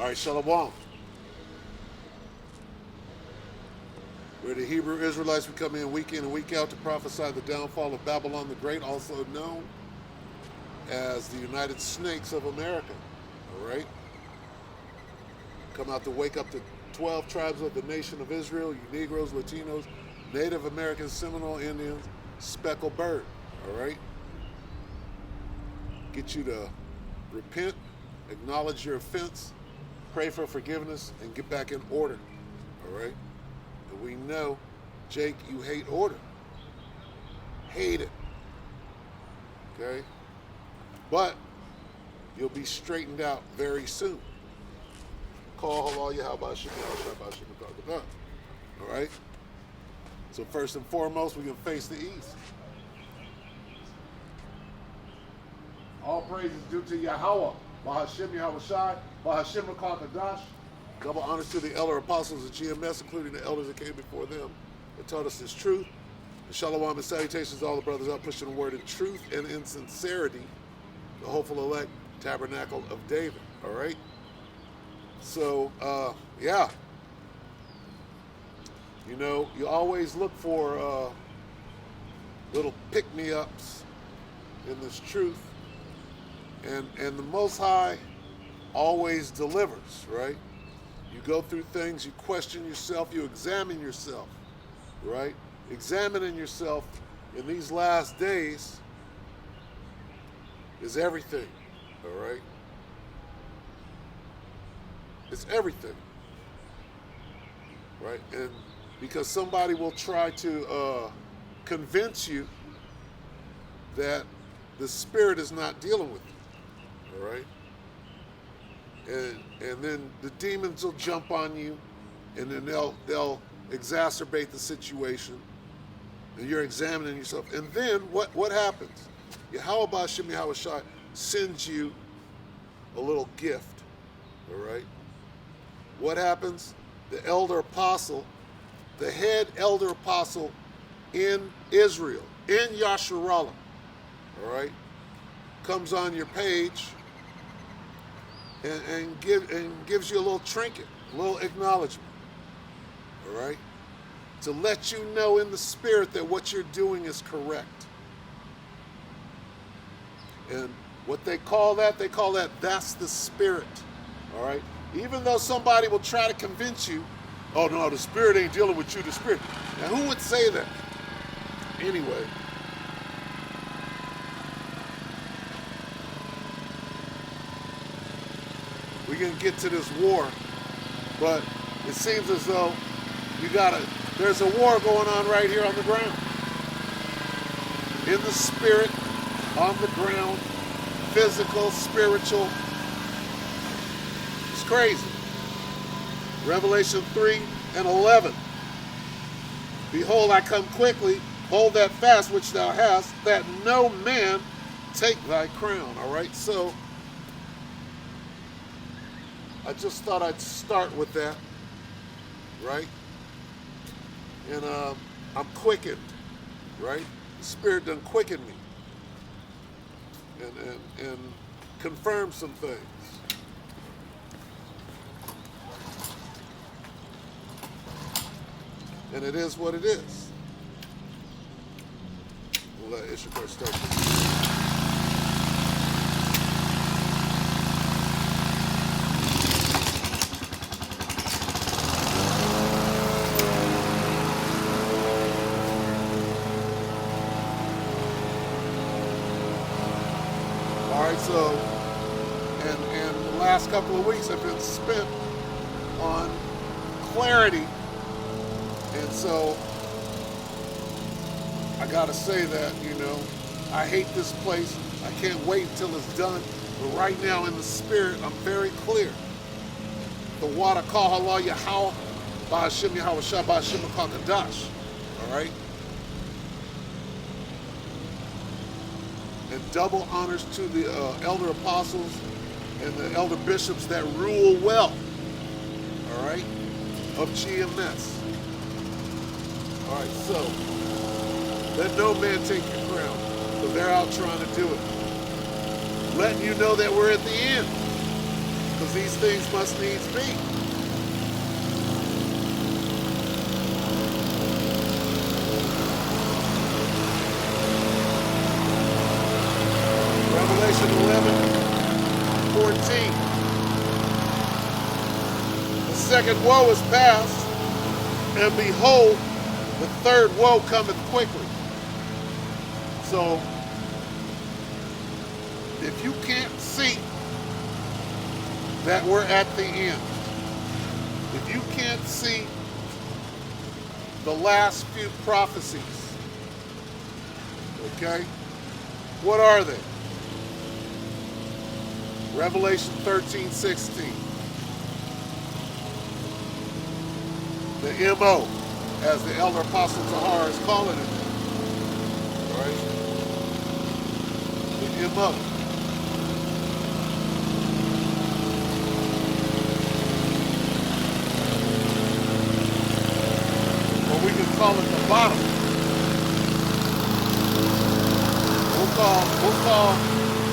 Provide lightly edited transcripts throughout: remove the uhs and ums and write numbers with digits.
All right, Shalom. We're the Hebrew Israelites. We come in and week out to prophesy the downfall of Babylon the Great, also known as the United Snakes of America. All right? Come out to wake up the 12 tribes of the nation of Israel, you Negroes, Latinos, Native Americans, Seminole Indians, Speckled Bird. All right? Get you to repent, acknowledge your offense, pray for forgiveness, and get back in order. All right? And we know, Jake, you hate order. Hate it. Okay? But you'll be straightened out very soon. Call halal Yahweh Shem Yahweh. All right? So first and foremost, we can face the east. All praise is due to Yahweh. Bahashem Yahweh Shai. Bahashem Kadash. Double honors to the elder apostles of GMS, including the elders that came before them, that taught us this truth. And shalom and salutations to all the brothers out pushing the word in truth and in sincerity, the hopeful elect tabernacle of David. All right? So, yeah. You know, you always look for little pick-me-ups in this truth. And the Most High always delivers, right? You go through things, you question yourself, you examine yourself, right? Examining yourself in these last days is everything, all right? It's everything, right? And because somebody will try to convince you that the Spirit is not dealing with you, all right? And then the demons will jump on you, and then they'll exacerbate the situation, and you're examining yourself. And then what happens? Yahweh B'Shem Yahweh Shai sends you a little gift, all right? What happens? The elder apostle, the head elder apostle in Israel, in Yasharallah, all right, comes on your page and gives you a little trinket, a little acknowledgement, all right, to let you know in the spirit that what you're doing is correct. And what they call that's the Spirit, all right? Even though somebody will try to convince you, oh no, the Spirit ain't dealing with you, the Spirit. Now who would say that? Anyway. We're going to get to this war, but it seems as though there's a war going on right here on the ground. In the spirit, on the ground, physical, spiritual. It's crazy. Revelation 3:11. Behold, I come quickly, hold that fast which thou hast, that no man take thy crown. All right, so I just thought I'd start with that, right? And I'm quickened, right? The Spirit done quickened me and confirmed some things. And it is what it is. We'll let Ishakar start this. So, and the last couple of weeks have been spent on clarity, and so I gotta say that, you know, I hate this place. I can't wait until it's done. But right now in the spirit, I'm very clear. The water call halal Yahweh Ba'Shem Yahweh Shah Ba'Shem Kadash. All right. And double honors to the elder apostles and the elder bishops that rule well, all right, of GMS. All right, so let no man take your crown, but they're out trying to do it. Letting you know that we're at the end. because these things must needs be. Revelation 11:14. The second woe is past, and behold, the third woe cometh quickly. So, if you can't see that we're at the end, if you can't see the last few prophecies, okay, what are they? Revelation 13:16. The MO, as the elder apostle Zahar is calling it. All right? The MO. Or we can call it the bottom. We'll call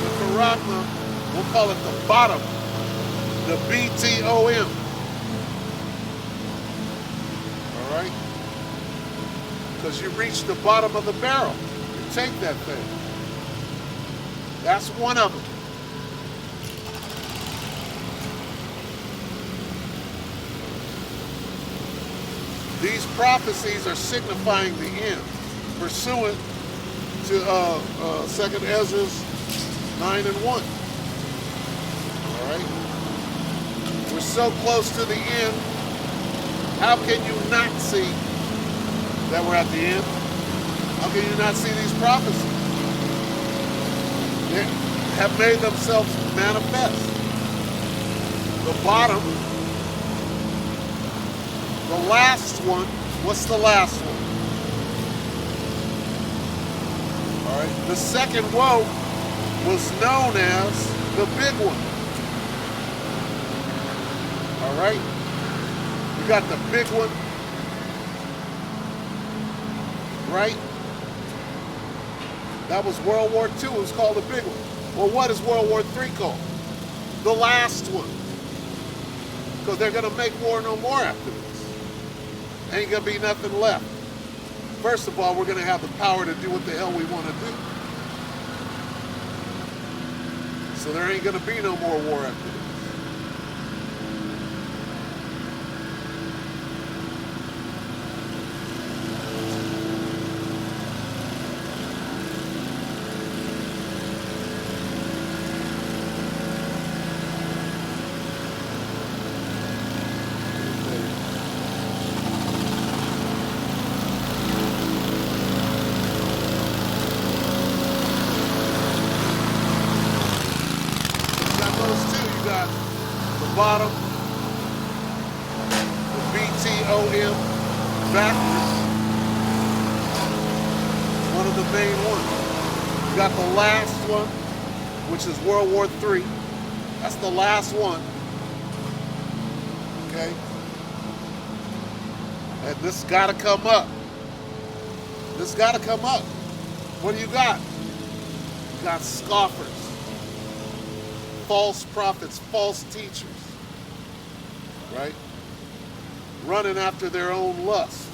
the Karagma, we'll call it the bottom. The BTOM. Right? Because you reach the bottom of the barrel. You take that thing. That's one of them. These prophecies are signifying the end, pursuant to 2 Ezra's 9:1. All right? We're so close to the end. How can you not see that we're at the end? How can you not see these prophecies? They have made themselves manifest. The bottom, the last one, what's the last one? All right, the second woe was known as the big one. All right? We got the big one, right? That was World War II. It was called the big one. Well, what is World War III called? The last one. Because they're going to make war no more after this. Ain't going to be nothing left. First of all, we're going to have the power to do what the hell we want to do. So there ain't going to be no more war after this. Bottom, the BTOM backwards, one of the main ones. You got the last one, which is World War III. That's the last one. Okay? And this got to come up. This got to come up. What do you got? You got scoffers, false prophets, false teachers. Right? Running after their own lust.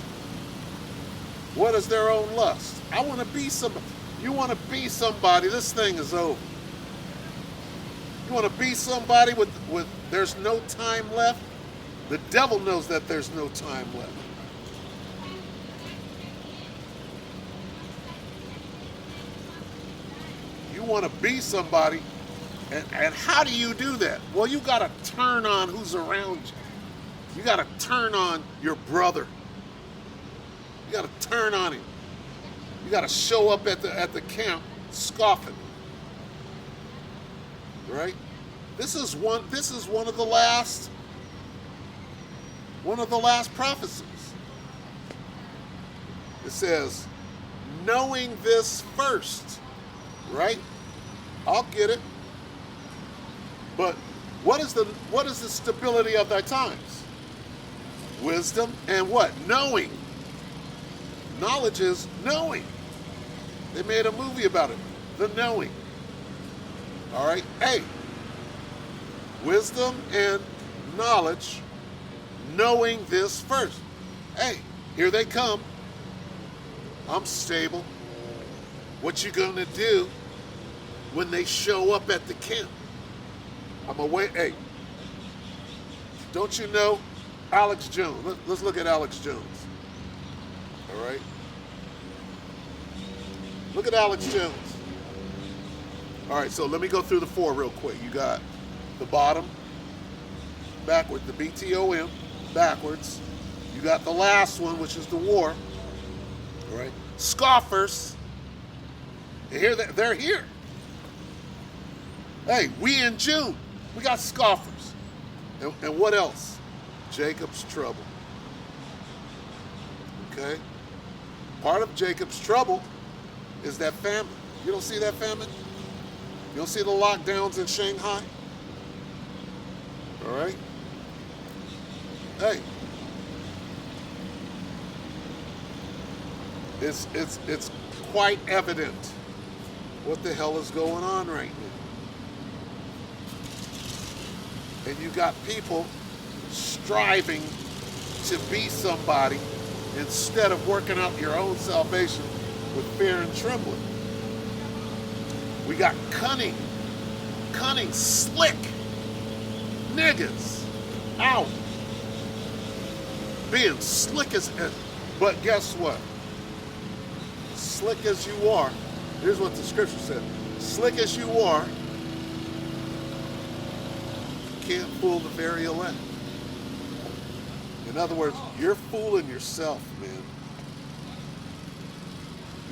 What is their own lust? I want to be somebody. You want to be somebody, this thing is over. You want to be somebody with there's no time left? The devil knows that there's no time left. You want to be somebody, and how do you do that? Well, you got to turn on who's around you. You got to turn on your brother. You got to turn on him. You got to show up at the camp scoffing. Right? This is one of the last prophecies. It says, knowing this first. Right? I'll get it. But what is the stability of thy times? Wisdom and what? Knowing. Knowledge is knowing. They made a movie about it. The knowing. All right? Hey, Wisdom and knowledge, knowing this first. Hey, here they come. I'm stable. What you gonna do when they show up at the camp? I'm away. Hey, don't you know Alex Jones? Let's look at Alex Jones. All right. Look at Alex Jones. All right, so let me go through the four real quick. You got the bottom, backward, the BTOM, backwards. You got the last one, which is the war. All right. Scoffers. And here they're here. Hey, we in June. We got scoffers. And what else? Jacob's trouble. Okay? Part of Jacob's trouble is that famine. You don't see that famine? You don't see the lockdowns in Shanghai? All right? Hey. It's quite evident what the hell is going on right now. And you got people striving to be somebody instead of working out your own salvation with fear and trembling. We got cunning, slick niggas out being slick as, but guess what? Slick as you are, here's what the scripture said. Slick as you are, you can't fool the very elect. In other words, you're fooling yourself, man.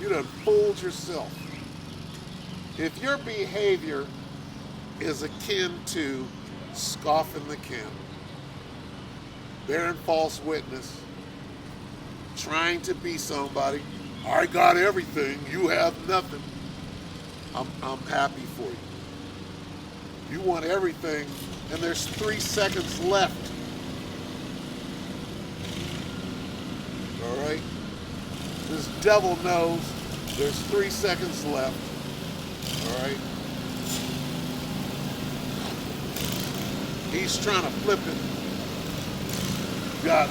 You done fooled yourself. If your behavior is akin to scoffing the camp, bearing false witness, trying to be somebody, I got everything, you have nothing, I'm happy for you. You want everything, and there's 3 seconds left. All right? This devil knows there's 3 seconds left. All right? He's trying to flip it. Got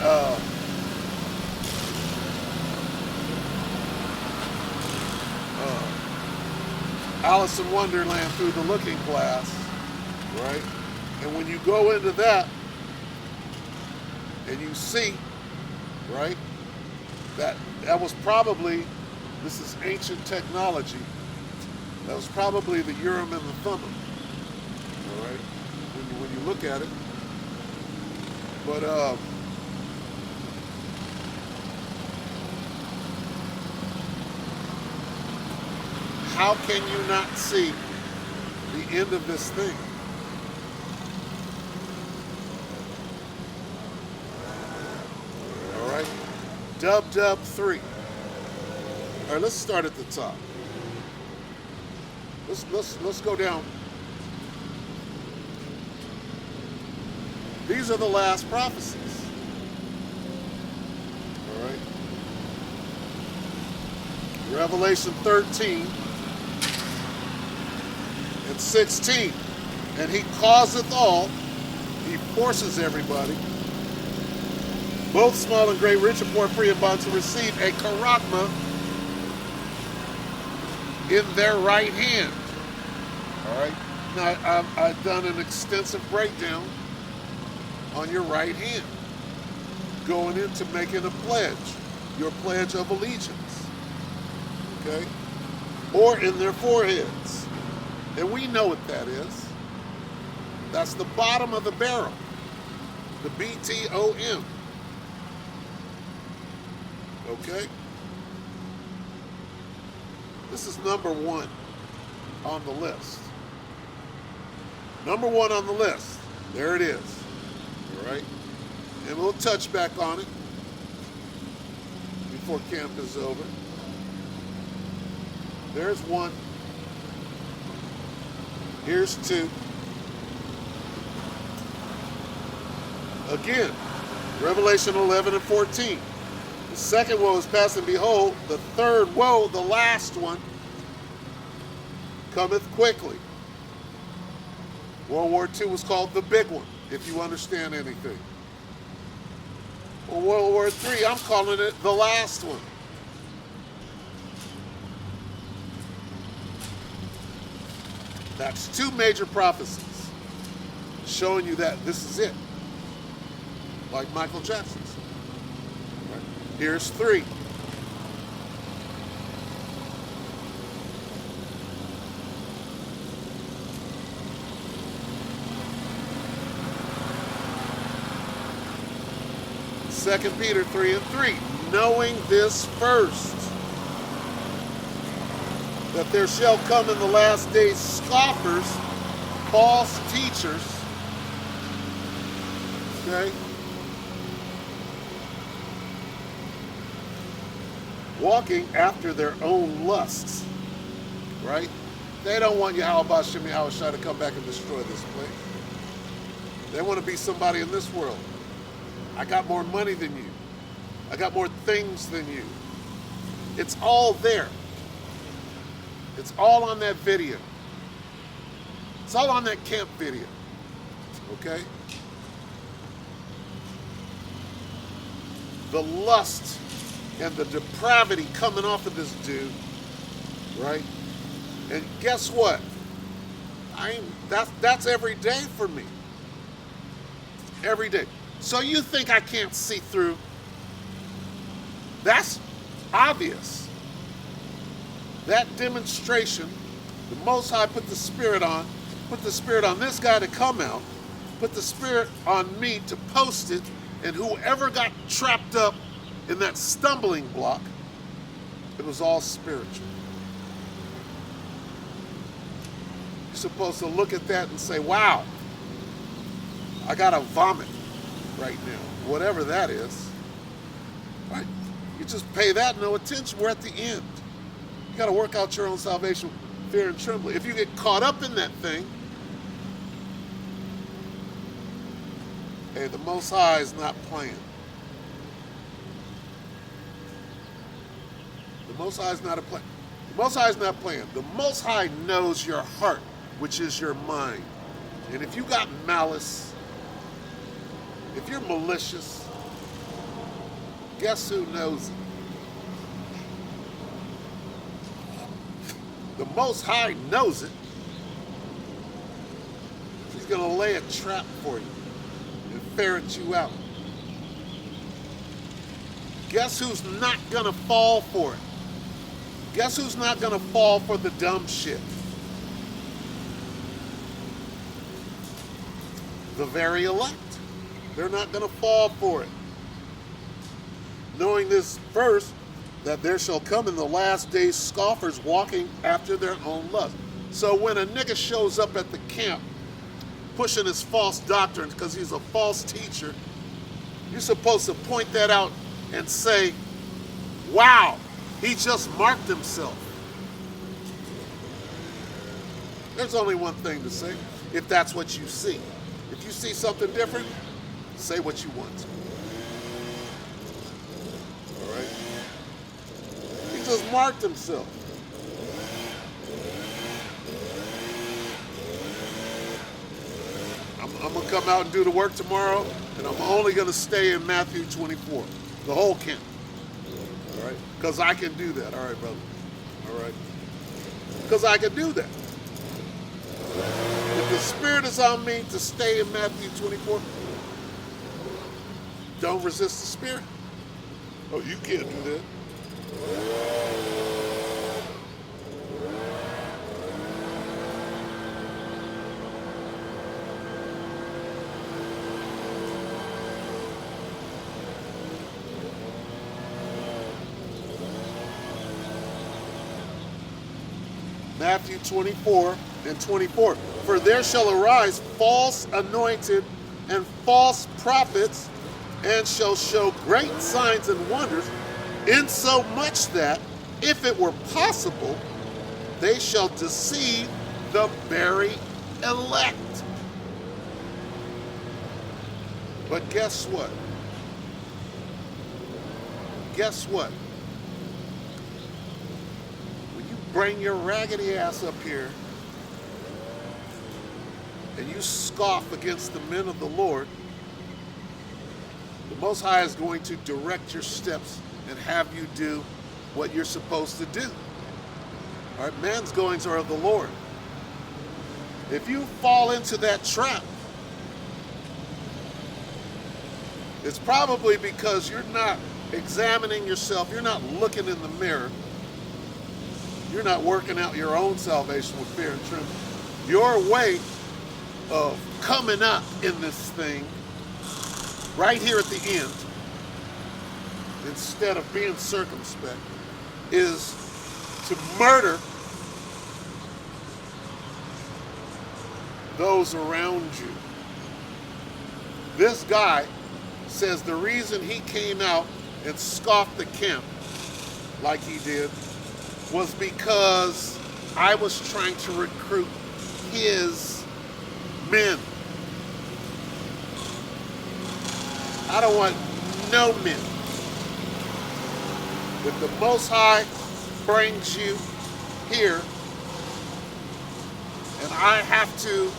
Alice in Wonderland through the looking glass, right? And when you go into that and you see, right, that was probably, this is ancient technology, that was probably the Urim and the Thummim, all right, when you look at it. But how can you not see the end of this thing? All right, dub 3. All right, let's start at the top. Let's go down. These are the last prophecies. All right. Revelation 13 and 16. And he causeth all, he forces everybody, both small and great, rich and poor, free and bond, to receive a charagma in their right hand. All right. Now, I've done an extensive breakdown on your right hand, going into making a pledge, your pledge of allegiance, okay? Or in their foreheads. And we know what that is. That's the bottom of the barrel, the BTOM, okay? This is number 1 on the list. Number 1 on the list. There it is. All right? And we'll touch back on it before camp is over. There's 1. Here's 2. Again, Revelation 11 and 14. The second woe is past, and behold, the third woe, the last one, cometh quickly. World War II was called the big one, if you understand anything. Well, World War III, I'm calling it the last one. That's two major prophecies showing you that this is it. Like Michael Jackson's. Right? Here's three. Second Peter 3:3, knowing this first, that there shall come in the last days scoffers, false teachers, okay, walking after their own lusts, right? They don't want Yahweh Shem Yahushua to come back and destroy this place. They want to be somebody in this world. I got more money than you. I got more things than you. It's all there. It's all on that video. It's all on that camp video. Okay? The lust and the depravity coming off of this dude, right? And guess what? That's every day for me. Every day. So you think I can't see through? That's obvious. That demonstration, the Most High put the Spirit on this guy to come out, put the Spirit on me to post it, and whoever got trapped up in that stumbling block, it was all spiritual. You're supposed to look at that and say, wow, I gotta vomit right now, whatever that is. Right? You just pay that no attention. We're at the end. You got to work out your own salvation, fear and trembling. If you get caught up in that thing, hey, the Most High is not playing. The Most High is not a play. The Most High is not playing. The Most High knows your heart, which is your mind. And if you got malice, if you're malicious, guess who knows it? The Most High knows it. He's going to lay a trap for you and ferret you out. Guess who's not going to fall for it? Guess who's not going to fall for the dumb shit? The very elect. They're not going to fall for it. Knowing this first, that there shall come in the last days scoffers walking after their own lust. So when a nigga shows up at the camp pushing his false doctrines because he's a false teacher, you're supposed to point that out and say, wow, he just marked himself. There's only one thing to say, if that's what you see. If you see something different, say what you want. All right? He just marked himself. I'm going to come out and do the work tomorrow, and I'm only going to stay in Matthew 24, the whole camp. All right? Because I can do that. All right, brother. All right? Because I can do that. If the Spirit is on me to stay in Matthew 24, don't resist the Spirit. Oh, you can't do that. Matthew 24 and 24. For there shall arise false anointed and false prophets, and shall show great signs and wonders, insomuch that, if it were possible, they shall deceive the very elect. But guess what? Guess what? When you bring your raggedy ass up here and you scoff against the men of the Lord, the Most High is going to direct your steps and have you do what you're supposed to do. All right, man's goings are of the Lord. If you fall into that trap, it's probably because you're not examining yourself, you're not looking in the mirror, you're not working out your own salvation with fear and trembling. Your way of coming up in this thing right here at the end, instead of being circumspect, is to murder those around you. This guy says the reason he came out and scoffed the camp like he did was because I was trying to recruit his men. I don't want no men. If the Most High brings you here and I have to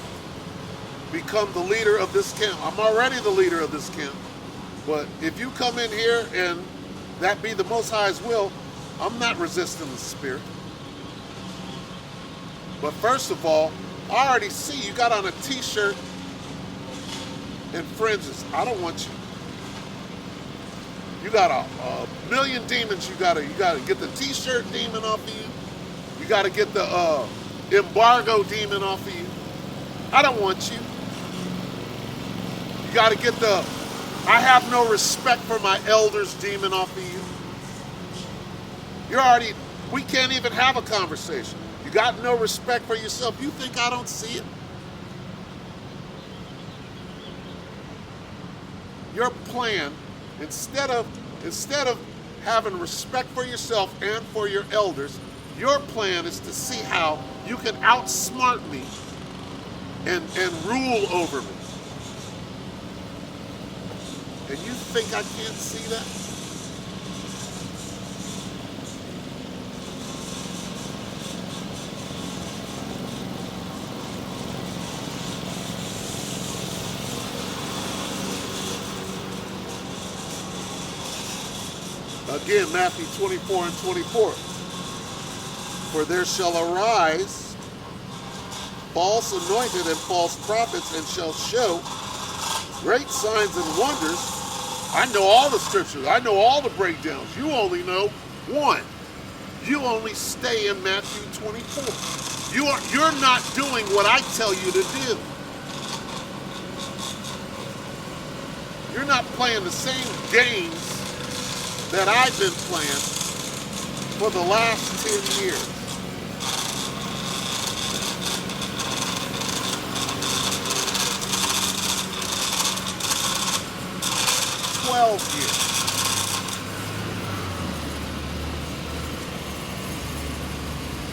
become the leader of this camp, I'm already the leader of this camp, but if you come in here and that be the Most High's will, I'm not resisting the Spirit. But first of all, I already see you got on a t-shirt and fringes. I don't want you. You got a million demons. You gotta get the t-shirt demon off of you. You gotta get the embargo demon off of you. I don't want you. You gotta get the I have no respect for my elders demon off of you. We can't even have a conversation. You got no respect for yourself. You think I don't see it? Your plan, instead of having respect for yourself and for your elders, your plan is to see how you can outsmart me and rule over me. And you think I can't see that? Again, Matthew 24 and 24. For there shall arise false anointed and false prophets, and shall show great signs and wonders. I know all the scriptures. I know all the breakdowns. You only know one. You only stay in Matthew 24. You're not doing what I tell you to do. You're not playing the same games that I've been playing for the last 10 years. Years.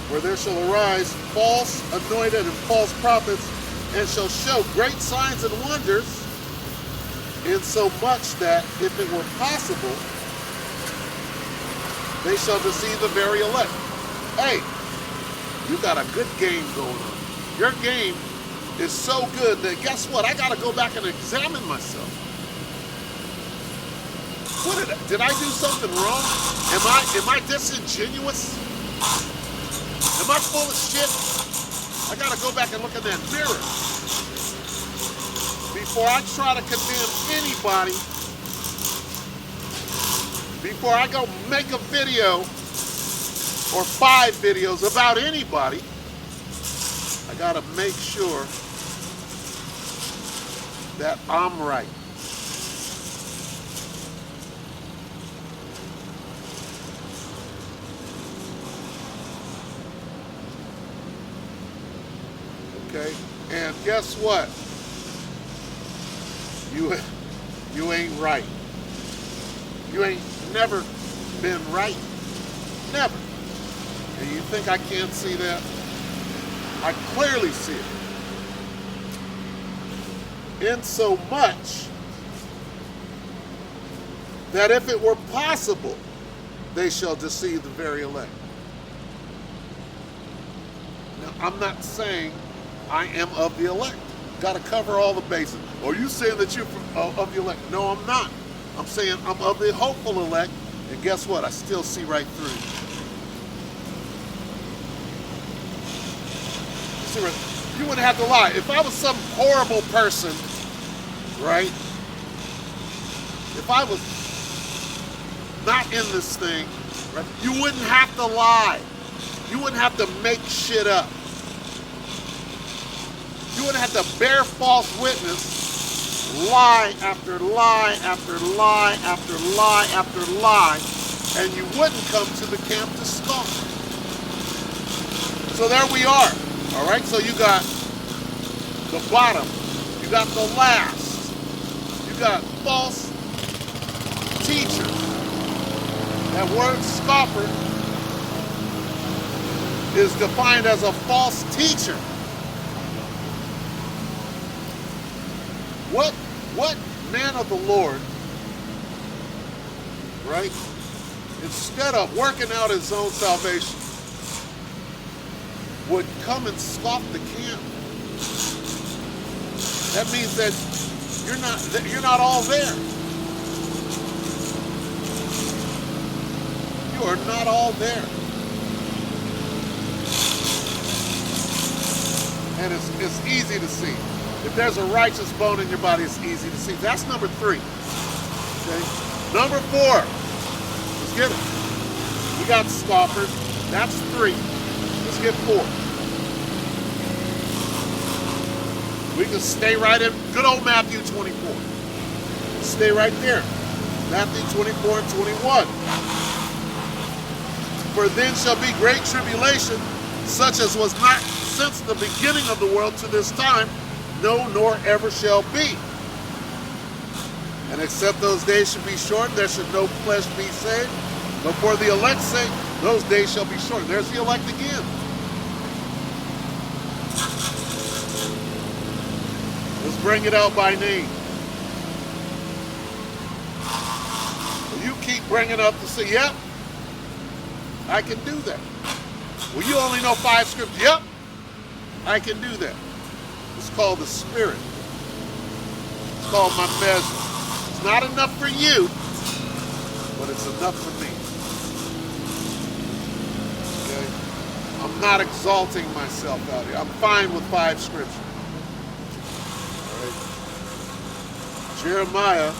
Where there shall arise false anointed and false prophets, and shall show great signs and wonders, insomuch that, if it were possible, they shall deceive the very elect. Hey, you got a good game going on. Your game is so good that guess what? I got to go back and examine myself. Did I do something wrong? Am I disingenuous? Am I full of shit? I gotta go back and look in that mirror before I try to condemn anybody. Before I go make a video or 5 videos about anybody, I gotta make sure that I'm right. Okay, and guess what? You ain't right. You ain't never been right. Never. And you think I can't see that? I clearly see it. Insomuch that if it were possible, they shall deceive the very elect. Now, I'm not saying I am of the elect. Got to cover all the bases. Are you saying that you're of the elect? No, I'm not. I'm saying I'm of the hopeful elect, and guess what? I still see right through you. See, you wouldn't have to lie. If I was some horrible person, right? If I was not in this thing, right, you wouldn't have to lie. You wouldn't have to make shit up. You wouldn't have to bear false witness, lie after lie after lie after lie after lie, and you wouldn't come to the camp to scoff. So there we are. All right, so you got the bottom, you got the last, you got false teachers. That word scoffer is defined as a false teacher. What man of the Lord, right, instead of working out his own salvation, would come and scoff the camp? That means that you're not all there. You are not all there. And it's easy to see. If there's a righteous bone in your body, it's easy to see. That's number 3. Okay? Number 4. Let's get it. We got scoffers. That's 3. Let's get 4. We can stay right in good old Matthew 24. Stay right there. Matthew 24 and 21. For then shall be great tribulation, such as was not since the beginning of the world to this time, no, nor ever shall be. And except those days should be shortened, there should no flesh be saved. But for the elect's sake, those days shall be shortened. There's the elect again. Let's bring it out by name. You keep bringing up to say, yep, I can do that. Well, you only know 5 scriptures. Yep, I can do that. It's called the Spirit. It's called my measure. It's not enough for you, but it's enough for me. Okay? I'm not exalting myself out here. I'm fine with 5 scriptures. All right. Jeremiah.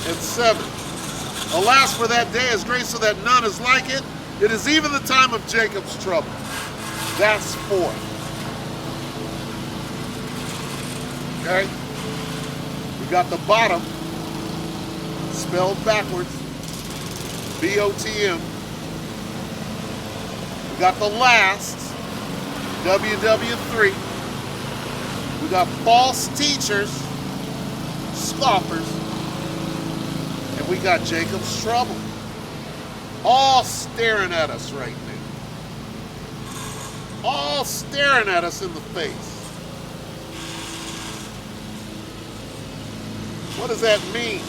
and 7. Alas, for that day is great, so that none is like it. It is even the time of Jacob's trouble. That's 4. Okay? We got the bottom spelled backwards. B-O-T-M. We got the last. WW3. We got false teachers, scoffers, and we got Jacob's trouble. All staring at us right now. All staring at us in the face. What does that mean?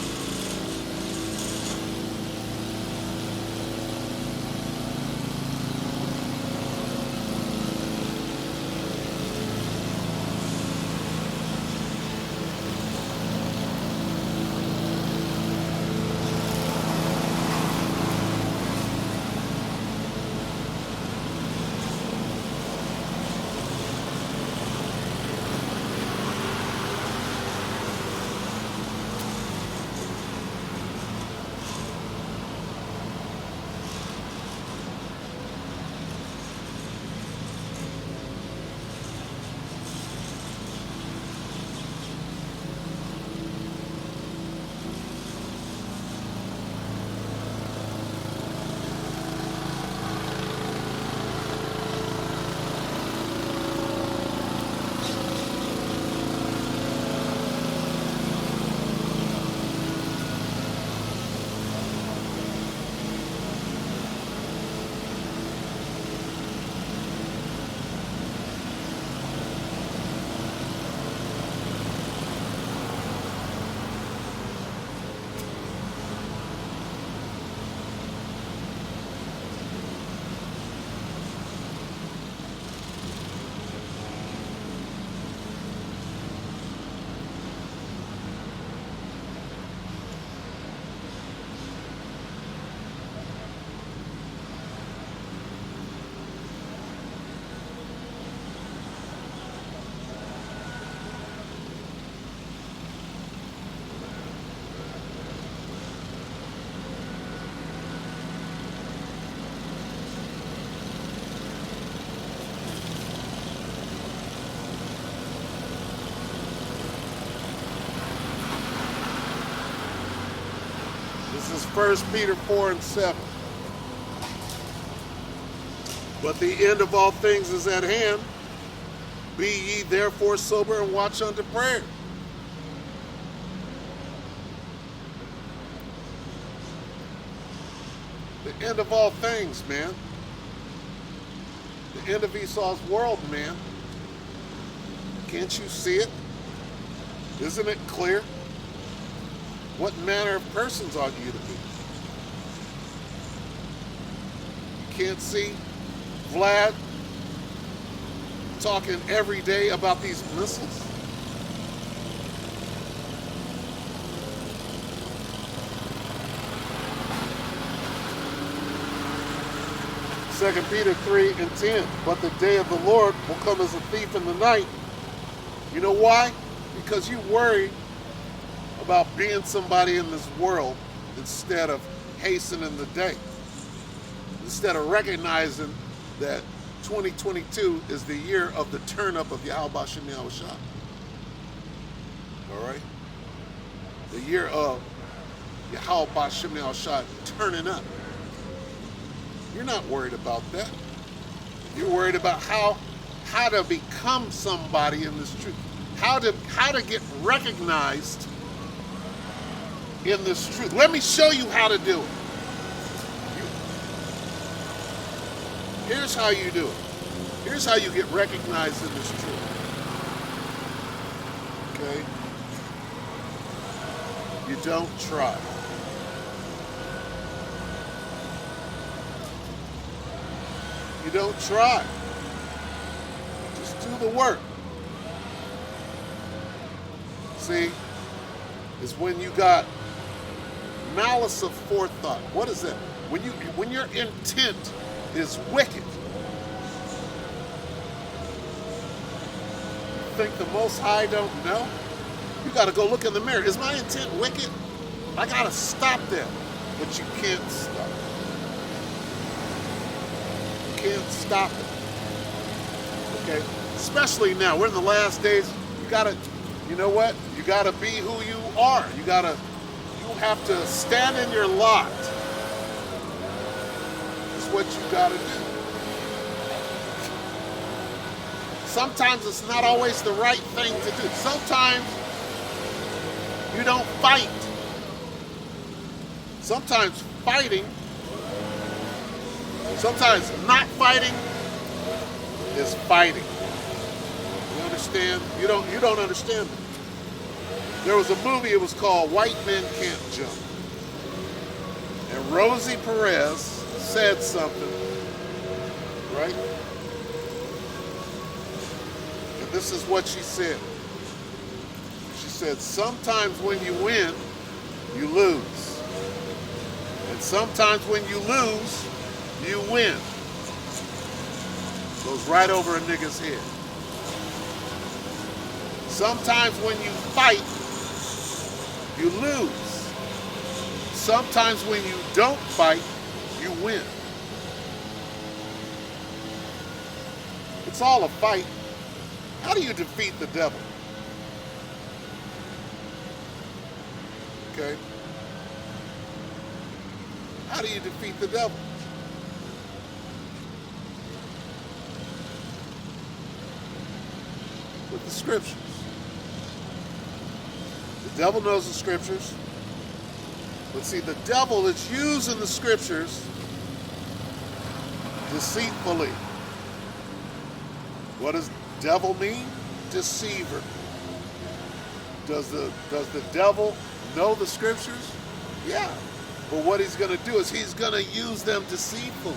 This is 1 Peter 4 and 7. But the end of all things is at hand. Be ye therefore sober and watch unto prayer. The end of all things, man. The end of Esau's world, man. Can't you see it? Isn't it clear? What manner of persons ought you to be? You can't see Vlad talking every day about these missiles? 2 Peter 3 and 10. But the day of the Lord will come as a thief in the night. You know why? Because you worry about being somebody in this world instead of hastening the day. Instead of recognizing that 2022 is the year of the turn up of Yahweh Shem Yahushua. All right? The year of Yahweh Shem Yahushua turning up. You're not worried about that. You're worried about how to become somebody in this truth. How to get recognized in this truth. Let me show you how to do it. Here's how you do it. Here's how you get recognized in this truth. Okay? You don't try. You don't try. Just do the work. See, it's when you got malice of forethought. What is that? When your intent is wicked. You think the Most High don't know? You got to go look in the mirror. Is my intent wicked? I got to stop that. But you can't stop it. You can't stop it. Okay? Especially now. We're in the last days. You got to, you know what? You got to be who you are. You have to stand in your lot. That's what you got to do. Sometimes it's not always the right thing to do. Sometimes you don't fight. Sometimes fighting, sometimes not fighting is fighting. You understand? You don't understand it. There was a movie, it was called White Men Can't Jump. And Rosie Perez said something, right? And this is what she said. She said, sometimes when you win, you lose. And sometimes when you lose, you win. Goes right over a nigga's head. Sometimes when you fight, you lose. Sometimes when you don't fight, you win. It's all a fight. How do you defeat the devil? Okay? How do you defeat the devil? With the scriptures. The devil knows the scriptures. But see, the devil is using the scriptures deceitfully. What does devil mean? Deceiver. Does the devil know the scriptures? Yeah. But what he's going to do is he's going to use them deceitfully.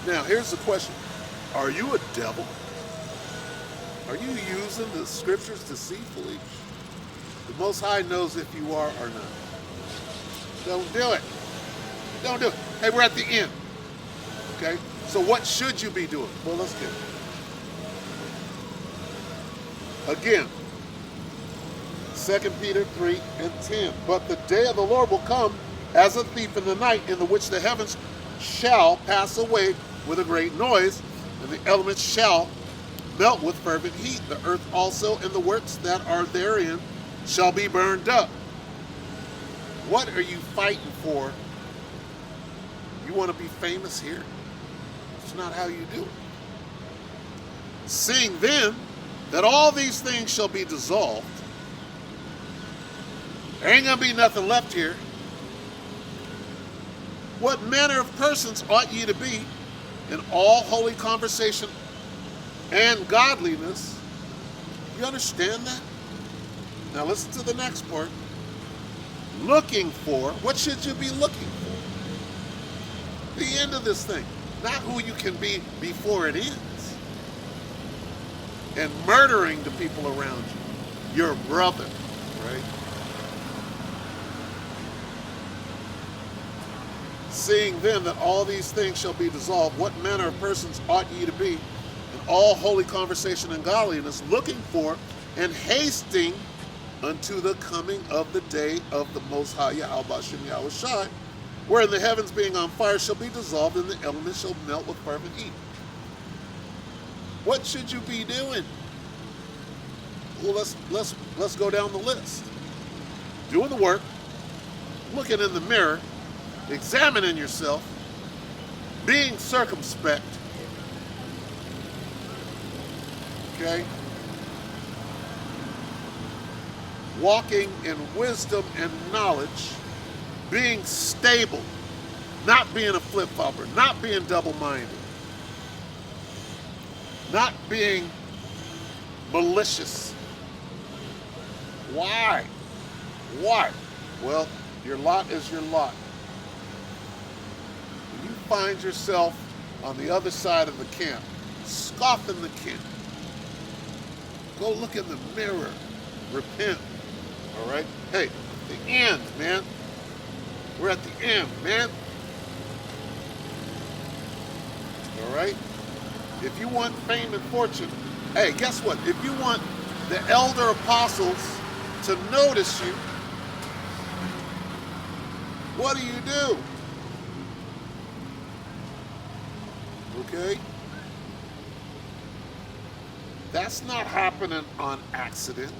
Now, here's the question. Are you a devil? Are you using the scriptures deceitfully? The Most High knows if you are or not. Don't do it. Don't do it. Hey, we're at the end. Okay? So what should you be doing? Well, let's get it. Again, 2 Peter 3 and 10. But the day of the Lord will come as a thief in the night, in the which the heavens shall pass away with a great noise, and the elements shall melt with fervent heat. The earth also and the works that are therein shall be burned up. What are you fighting for? You want to be famous here? It's not how you do it. Seeing then that all these things shall be dissolved, there ain't going to be nothing left here. What manner of persons ought ye to be in all holy conversation and godliness? You understand that? Now listen to the next part. Looking for, what should you be looking for? The end of this thing. Not who you can be before it ends. And murdering the people around you. Your brother, right? Seeing then that all these things shall be dissolved, what manner of persons ought ye to be in all holy conversation and godliness, looking for and hasting unto the coming of the day of the Most High Yahweh Bashem Yahweh Shai, wherein the heavens being on fire shall be dissolved, and the elements shall melt with fervent heat. What should you be doing? Well, let's go down the list. Doing the work, looking in the mirror, examining yourself, being circumspect, okay? Walking in wisdom and knowledge, being stable, not being a flip-flopper, not being double-minded, not being malicious. Why? Why? Well, your lot is your lot. When you find yourself on the other side of the camp, scoffing the camp, go look in the mirror, repent, all right? Hey, the end, man. We're at the end, man. All right? If you want fame and fortune, hey, guess what? If you want the elder apostles to notice you, what do? Okay? That's not happening on accident.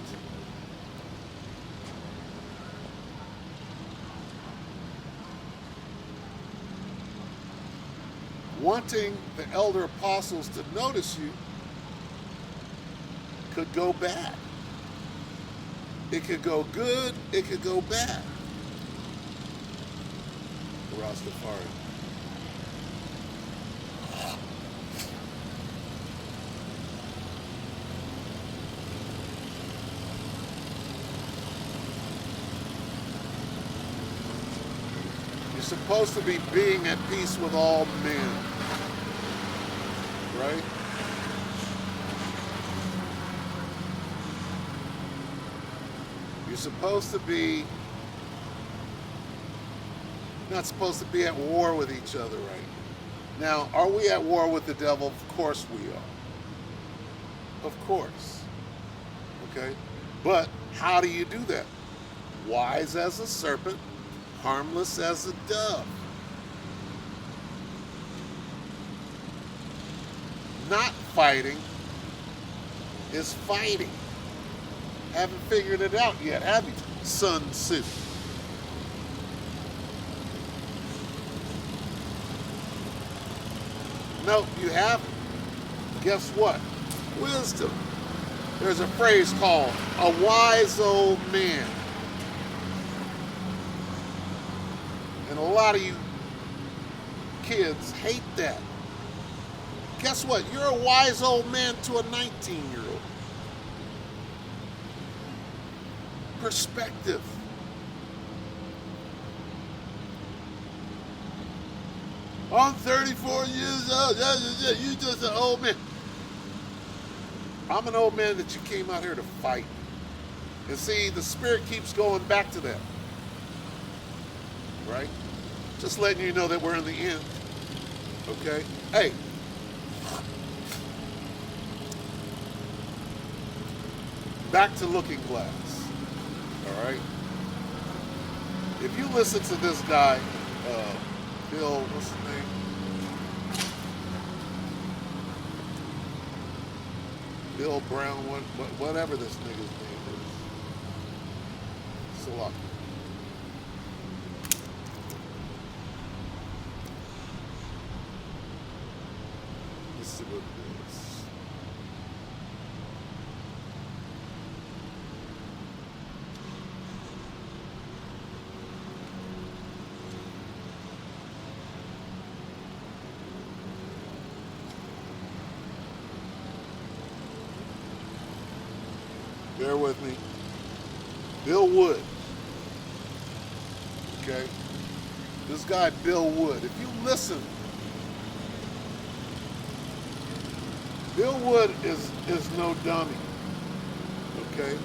Wanting the elder apostles to notice you could go bad. It could go good, it could go bad. Rastafari. You're supposed to be being at peace with all men. Right? You're supposed to be not supposed to be at war with each other right now. Are we at war with the devil? Of course we are. Of course. Okay? But how do you do that? Wise as a serpent, harmless as a dove. Not fighting is fighting. Haven't figured it out yet, have you? Sun Tzu. No, you haven't. Guess what? Wisdom. There's a phrase called a wise old man. And a lot of you kids hate that. Guess what? You're a wise old man to a 19-year-old. Perspective. I'm 34 years old. You just an old man. I'm an old man that you came out here to fight. And see, the spirit keeps going back to that. Right? Just letting you know that we're in the end. Okay? Hey. Back to Looking Glass. All right? If you listen to this guy, Bill, what's his name? Bill Brown, whatever this nigga's name is. Salaki. see what it is. Bear with me. Bill Wood. Okay? This guy, Bill Wood. If you listen, Bill Wood is no dummy. Okay?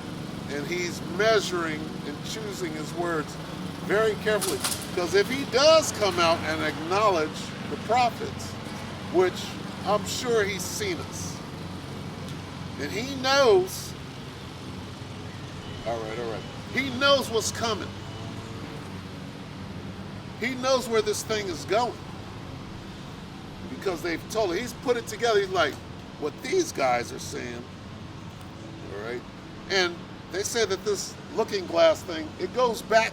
And he's measuring and choosing his words very carefully. Because if he does come out and acknowledge the prophets, which I'm sure he's seen us, and he knows, all right. He knows what's coming. He knows where this thing is going. Because they've told him. He's put it together. He's like, what these guys are saying, all right? And they say that this looking glass thing, it goes back,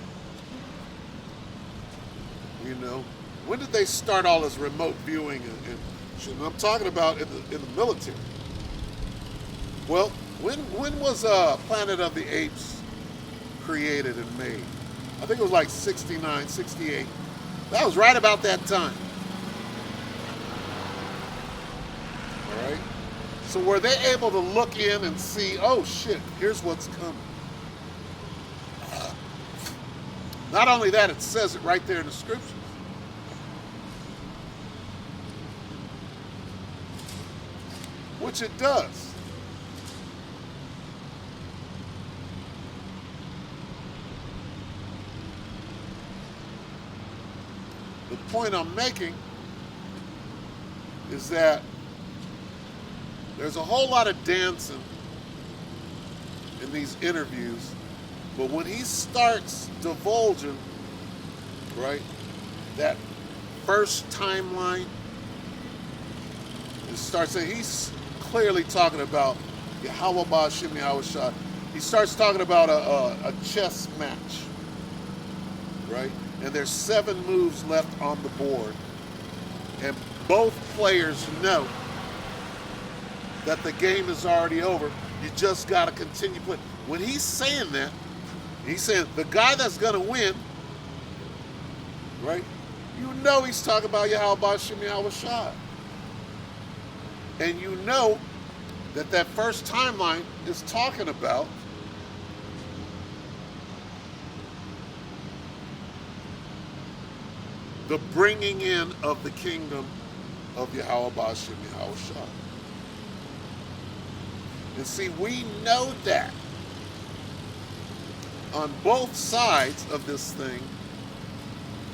you know, when did they start all this remote viewing and shit? And I'm talking about in the military. Well, when was Planet of the Apes created and made? I think it was like 69, 68. That was right about that time. All right? So were they able to look in and see, oh shit, here's what's coming? Not only that, it says it right there in the scriptures. Which it does. The point I'm making is that there's a whole lot of dancing in these interviews, but when he starts divulging, right, that first timeline, it starts saying, he's clearly talking about Yahweh Ba'Shem Yahweh Shah. He starts talking about a chess match, right? And there's 7 moves left on the board. And both players know that the game is already over. You just got to continue playing. When he's saying that, he's saying the guy that's going to win, right? You know he's talking about Yahweh Ba'Shem Yahweh Shah. And you know that that first timeline is talking about the bringing in of the kingdom of Yahweh Ba'Shem Yahweh Shah. And see, we know that on both sides of this thing,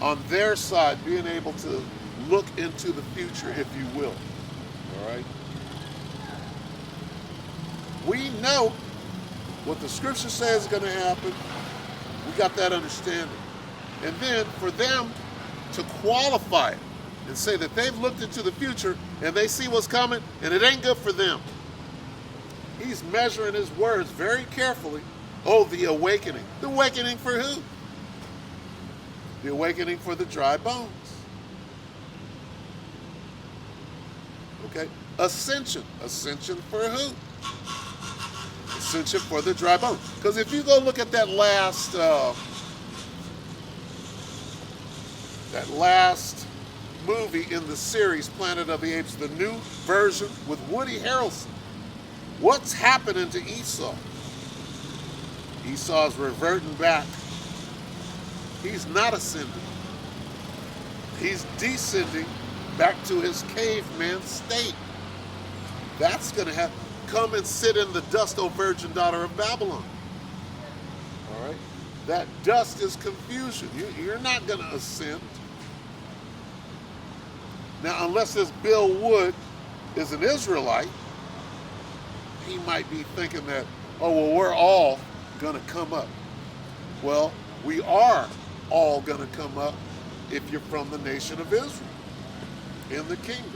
on their side, being able to look into the future, if you will, all right? We know what the scripture says is going to happen. We got that understanding. And then for them to qualify it and say that they've looked into the future and they see what's coming and it ain't good for them. He's measuring his words very carefully. Oh, the awakening. The awakening for who? The awakening for the dry bones. Okay? Ascension. Ascension for who? Ascension for the dry bones. Because if you go look at that last movie in the series, Planet of the Apes, the new version with Woody Harrelson, what's happening to Esau? Esau's reverting back. He's not ascending. He's descending back to his caveman state. That's going to happen. Come and sit in the dust, O virgin daughter of Babylon. All right? That dust is confusion. You're not going to ascend. Now, unless this Bill Wood is an Israelite, he might be thinking that, oh, well, we're all going to come up. Well, we are all going to come up if you're from the nation of Israel in the kingdom.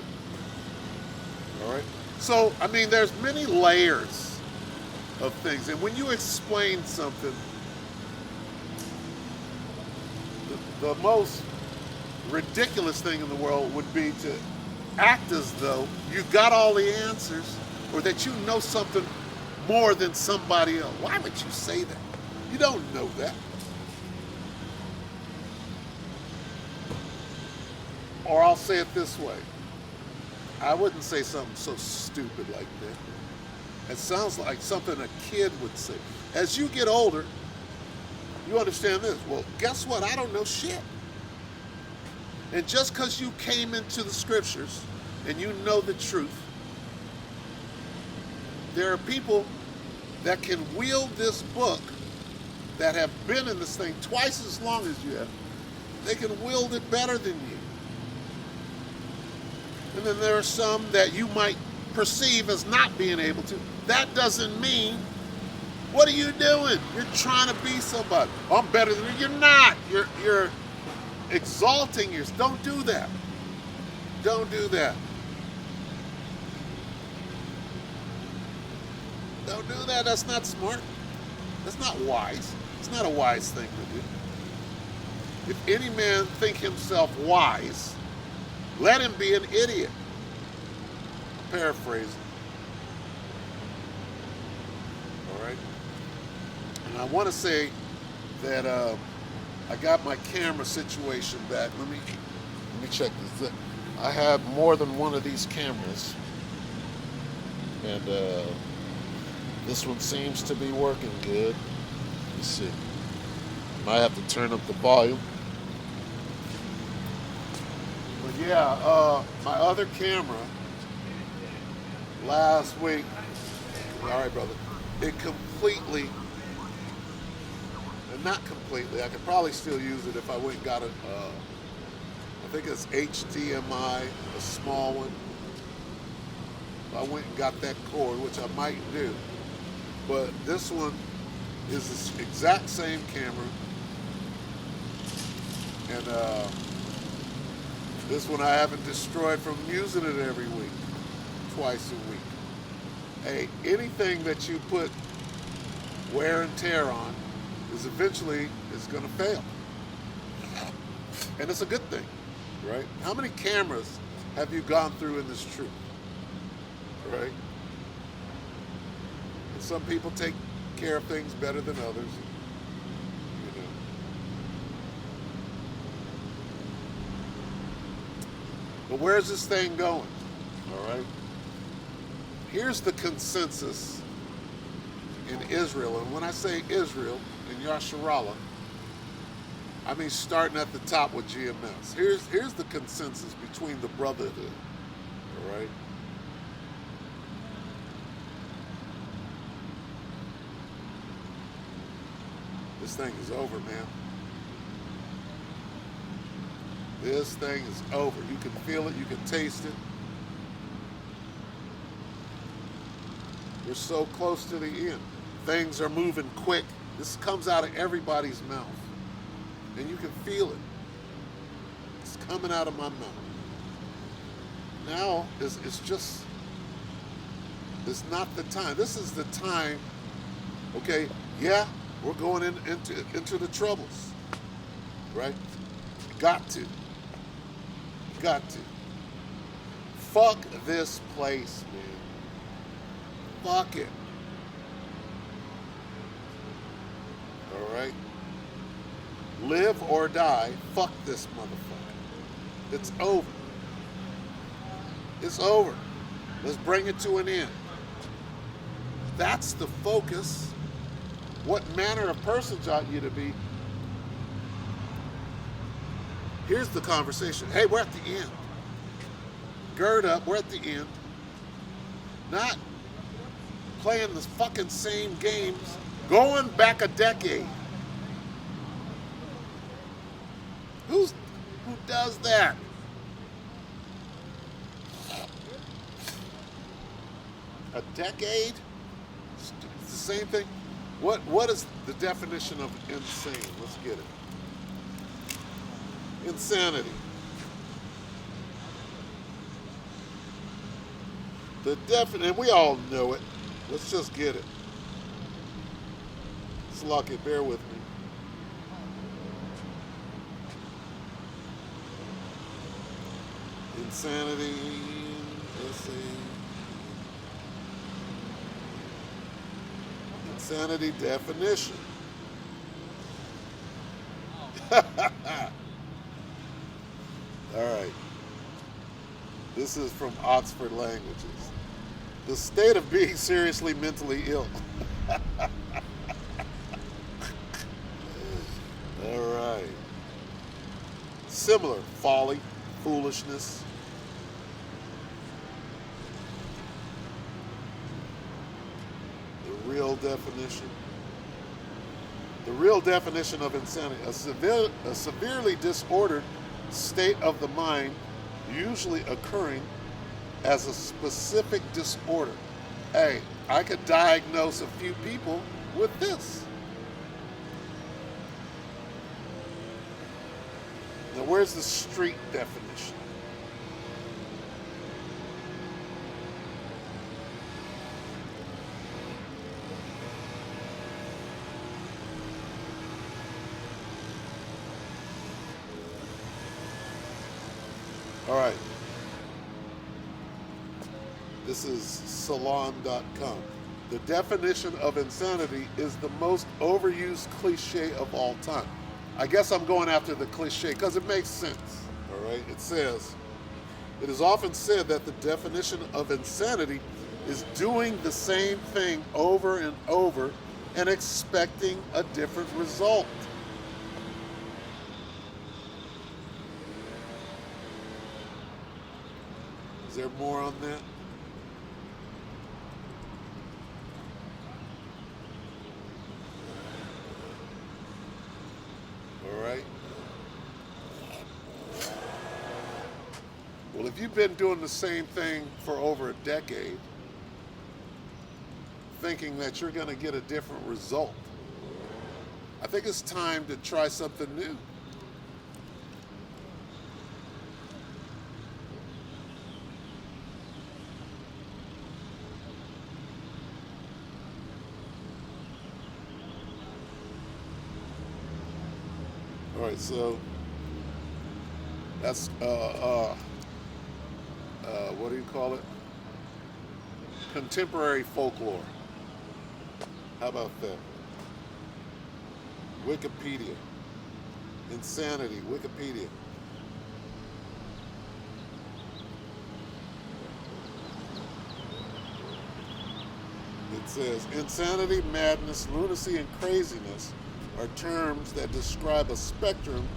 All right? So, I mean, there's many layers of things. And when you explain something, the most ridiculous thing in the world would be to act as though you got all the answers or that you know something more than somebody else. Why would you say that? You don't know that. Or I'll say it this way. I wouldn't say something so stupid like that. It sounds like something a kid would say. As you get older, you understand this. Well, guess what? I don't know shit. And just because you came into the scriptures and you know the truth, there are people that can wield this book that have been in this thing twice as long as you have. They can wield it better than you. And then there are some that you might perceive as not being able to. That doesn't mean, what are you doing? You're trying to be somebody. Oh, I'm better than you. You're not. You're exalting yourself. Don't do that. Don't do that. Don't do that. That's not smart. That's not wise. It's not a wise thing to do. If any man think himself wise, let him be an idiot. Paraphrasing. All right. And I want to say that I got my camera situation back. Let me check this. I have more than one of these cameras, and this one seems to be working good. Let's see. Might have to turn up the volume. But yeah, my other camera last week, all right, brother, it completely, and not completely, I could probably still use it if I went and got it, I think it's HDMI, a small one. If I went and got that cord, which I might do. But this one is the exact same camera. And this one I haven't destroyed from using it every week, twice a week. Hey, anything that you put wear and tear on is eventually going to fail. And it's a good thing, right? How many cameras have you gone through in this truth, right? And some people take care of things better than others. You know. But where's this thing going? All right. Here's the consensus in Israel. And when I say Israel, in Yasharallah, I mean starting at the top with GMS. Here's the consensus between the brotherhood. All right. This thing is over, man. This thing is over. You can feel it. You can taste it. We're so close to the end. Things are moving quick. This comes out of everybody's mouth. And you can feel it. It's coming out of my mouth. Now, it's just, it's not the time. This is the time, okay, yeah, we're going into the troubles, right? Got to. Fuck this place, man. Fuck it. All right? Live or die, fuck this motherfucker. It's over. It's over. Let's bring it to an end. That's the focus. What manner of persons ought you to be? Here's the conversation. Hey, we're at the end. Gird up, we're at the end. Not playing the fucking same games, going back a decade. Who does that? A decade? It's the same thing. What is the definition of insane? Let's get it. Insanity. The definition, and we all know it. Let's just get it. Sluck it, bear with me. Insanity. Let's see. Insanity definition. All right. This is from Oxford Languages. The state of being seriously mentally ill. All right. Similar, folly, foolishness. The real definition. The real definition of insanity, a severely disordered state of the mind, usually occurring as a specific disorder. Hey, I could diagnose a few people with this. Now, where's the street definition? All right. This is salon.com. The definition of insanity is the most overused cliche of all time. I guess I'm going after the cliche because it makes sense. All right. It says, it is often said that the definition of insanity is doing the same thing over and over and expecting a different result. Is there more on that? All right. Well, if you've been doing the same thing for over a decade, thinking that you're going to get a different result, I think it's time to try something new. All right, so that's what do you call it? Contemporary folklore. How about that? Wikipedia. Insanity, Wikipedia. It says, insanity, madness, lunacy, and craziness are terms that describe a spectrum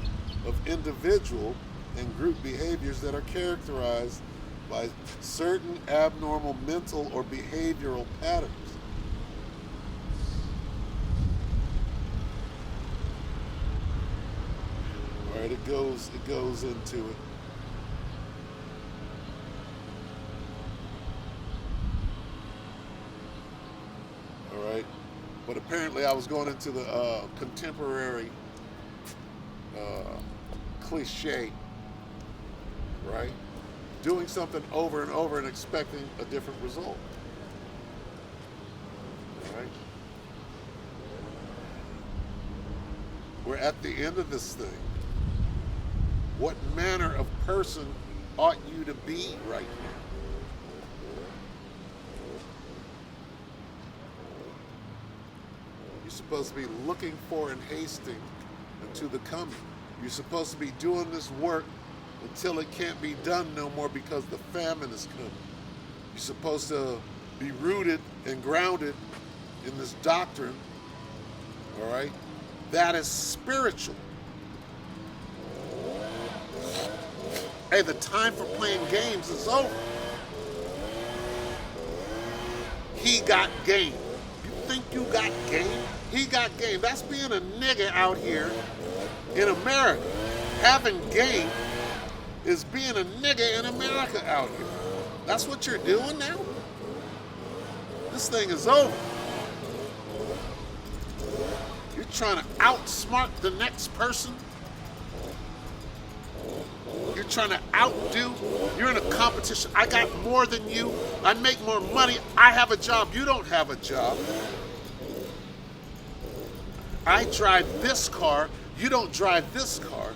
of individual and group behaviors that are characterized by certain abnormal mental or behavioral patterns. All right, it goes into it. All right, but apparently I was going into the contemporary cliche, right? Doing something over and over and expecting a different result. All right? We're at the end of this thing. What manner of person ought you to be right now? You're supposed to be looking for and hasting unto the coming. You're supposed to be doing this work until it can't be done no more because the famine is coming. You're supposed to be rooted and grounded in this doctrine, all right? That is spiritual. Hey, the time for playing games is over. He got game. You think you got game? He got game. That's being a nigga out here in America. Having game is being a nigga in America out here. That's what you're doing now? This thing is over. You're trying to outsmart the next person. You're trying to outdo. You're in a competition. I got more than you. I make more money. I have a job. You don't have a job. I drive this car. You don't drive this car.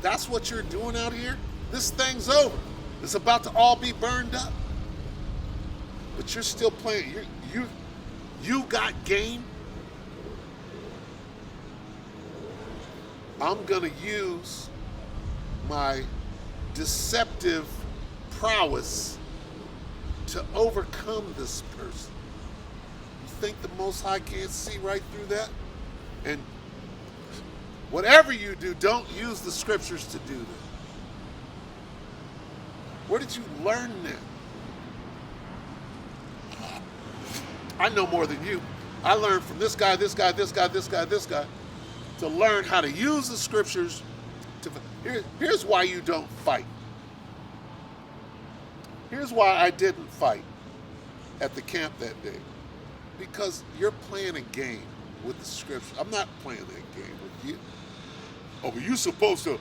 That's what you're doing out here? This thing's over. It's about to all be burned up. But you're still playing. You got game. I'm going to use my deceptive prowess to overcome this person. You think the Most High can't see right through that? And whatever you do, don't use the scriptures to do that. Where did you learn that? I know more than you. I learned from this guy, this guy, this guy, this guy, this guy, to learn how to use the scriptures. Here's why you don't fight. Here's why I didn't fight at the camp that day. Because you're playing a game with the scripture. I'm not playing that game with you. Oh, but you're supposed to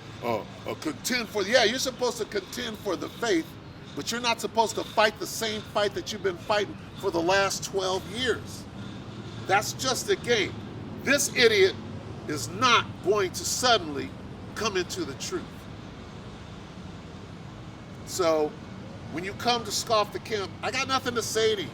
contend for, yeah, you're supposed to contend for the faith, but you're not supposed to fight the same fight that you've been fighting for the last 12 years. That's just a game. This idiot is not going to suddenly come into the truth. So when you come to scoff the camp, I got nothing to say to you.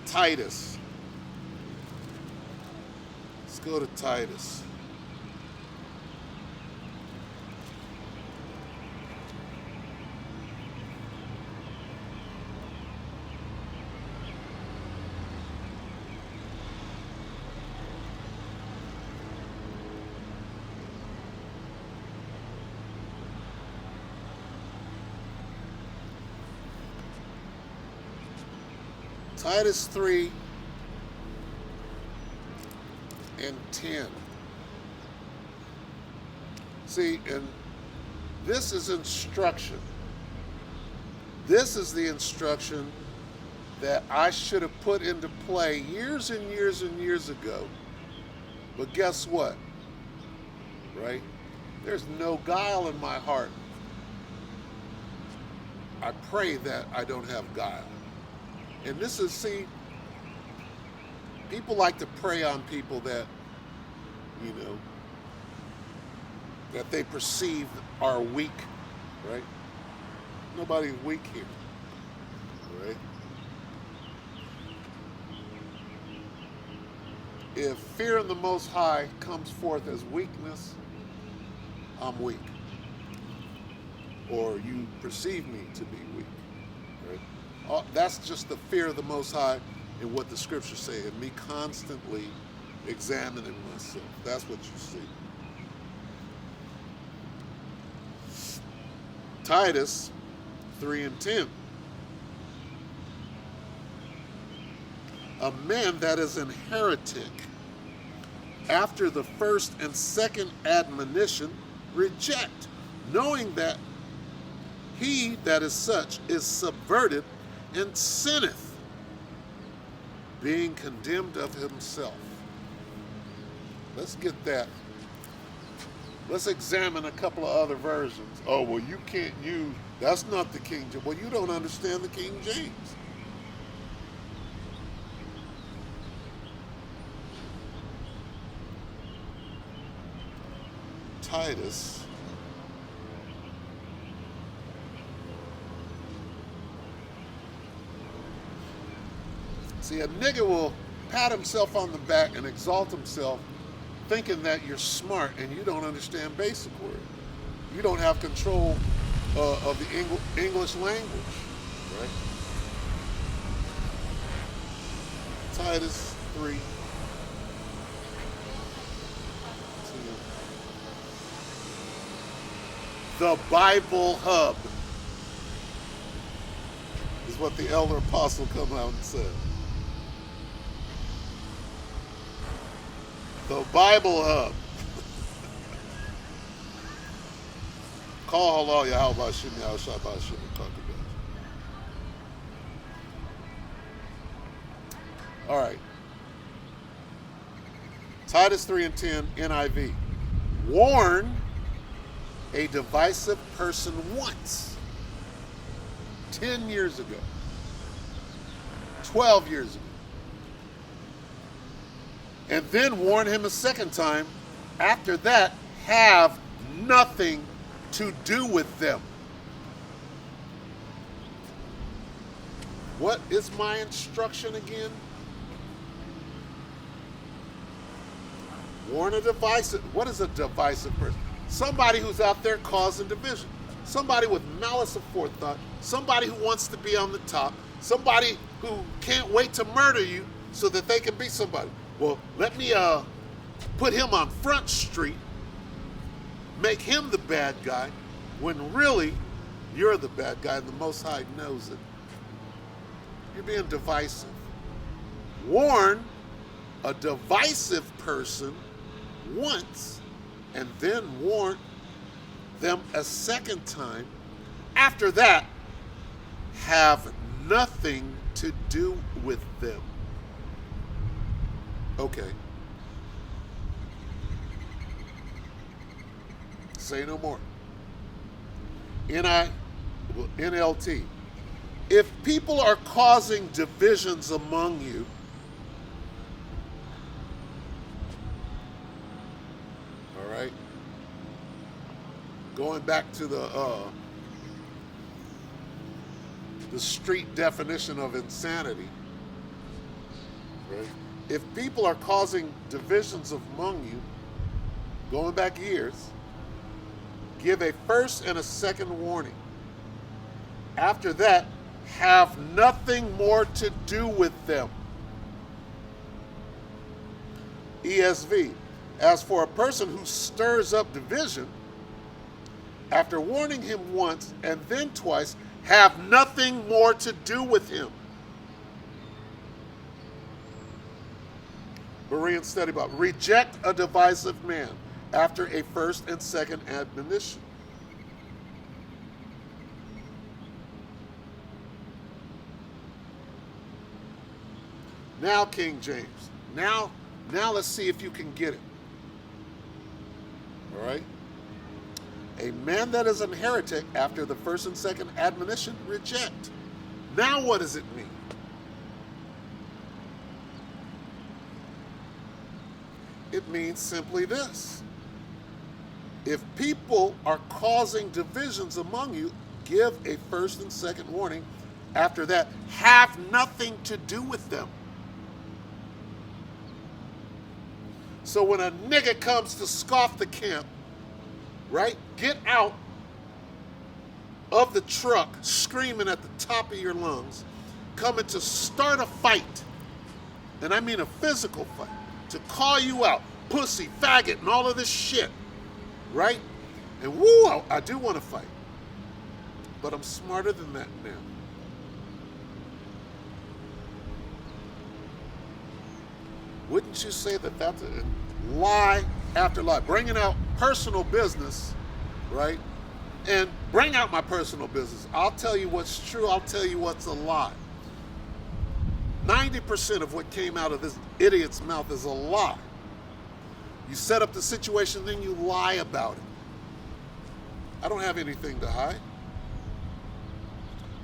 Titus. Let's go to Titus. Titus 3 and 10. See, and this is instruction. This is the instruction that I should have put into play years and years and years ago. But guess what? Right? There's no guile in my heart. I pray that I don't have guile. And this is, see, people like to prey on people that, you know, that they perceive are weak, right? Nobody's weak here, right? If fear of the Most High comes forth as weakness, I'm weak. Or you perceive me to be weak, right? That's just the fear of the Most High and what the scriptures say, and me constantly examining myself. That's what you see. Titus 3 and 10. A man that is an heretic, after the first and second admonition, reject, knowing that he that is such is subverted and sinneth, being condemned of himself. Let's get that. Let's examine a couple of other versions. Oh, well, you can't use, that's not the King James. Well, you don't understand the King James. Titus. See, a nigga will pat himself on the back and exalt himself thinking that you're smart and you don't understand basic words. You don't have control of the English language, right? Titus 3. The Bible Hub is what the elder apostle come out and said. The Bible Hub. Call Allah Yahweh Shem Yahweh Shabbat Shem and all right. Titus 3 and 10, NIV. Warn a divisive person once, 10 years ago, 12 years ago, and then warn him a second time, after that, have nothing to do with them. What is my instruction again? Warn a divisive. What is a divisive person? Somebody who's out there causing division. Somebody with malice aforethought. Somebody who wants to be on the top. Somebody who can't wait to murder you so that they can be somebody. Well, let me put him on Front Street, make him the bad guy, when really you're the bad guy and the Most High knows it. You're being divisive. Warn a divisive person once and then warn them a second time. After that, have nothing to do with them. Okay. Say no more. NLT. If people are causing divisions among you, all right, going back to the street definition of insanity, right? If people are causing divisions among you, going back years, give a first and a second warning. After that, have nothing more to do with them. ESV. As for a person who stirs up division, after warning him once and then twice, have nothing more to do with him. Berean Study Bible. Reject a divisive man after a first and second admonition. Now, King James. Now let's see if you can get it. All right? A man that is a heretic after the first and second admonition, reject. Now what does it mean? It means simply this. If people are causing divisions among you, give a first and second warning. After that, have nothing to do with them. So when a nigga comes to scoff the camp, right, get out of the truck screaming at the top of your lungs, coming to start a fight, and I mean a physical fight, to call you out, pussy, faggot, and all of this shit, right? And woo, I do want to fight, but I'm smarter than that now. Wouldn't you say that that's a lie after lie? Bringing out personal business, right? And bring out my personal business. I'll tell you what's true. I'll tell you what's a lie. 90% of what came out of this idiot's mouth is a lie. You set up the situation, then you lie about it. I don't have anything to hide.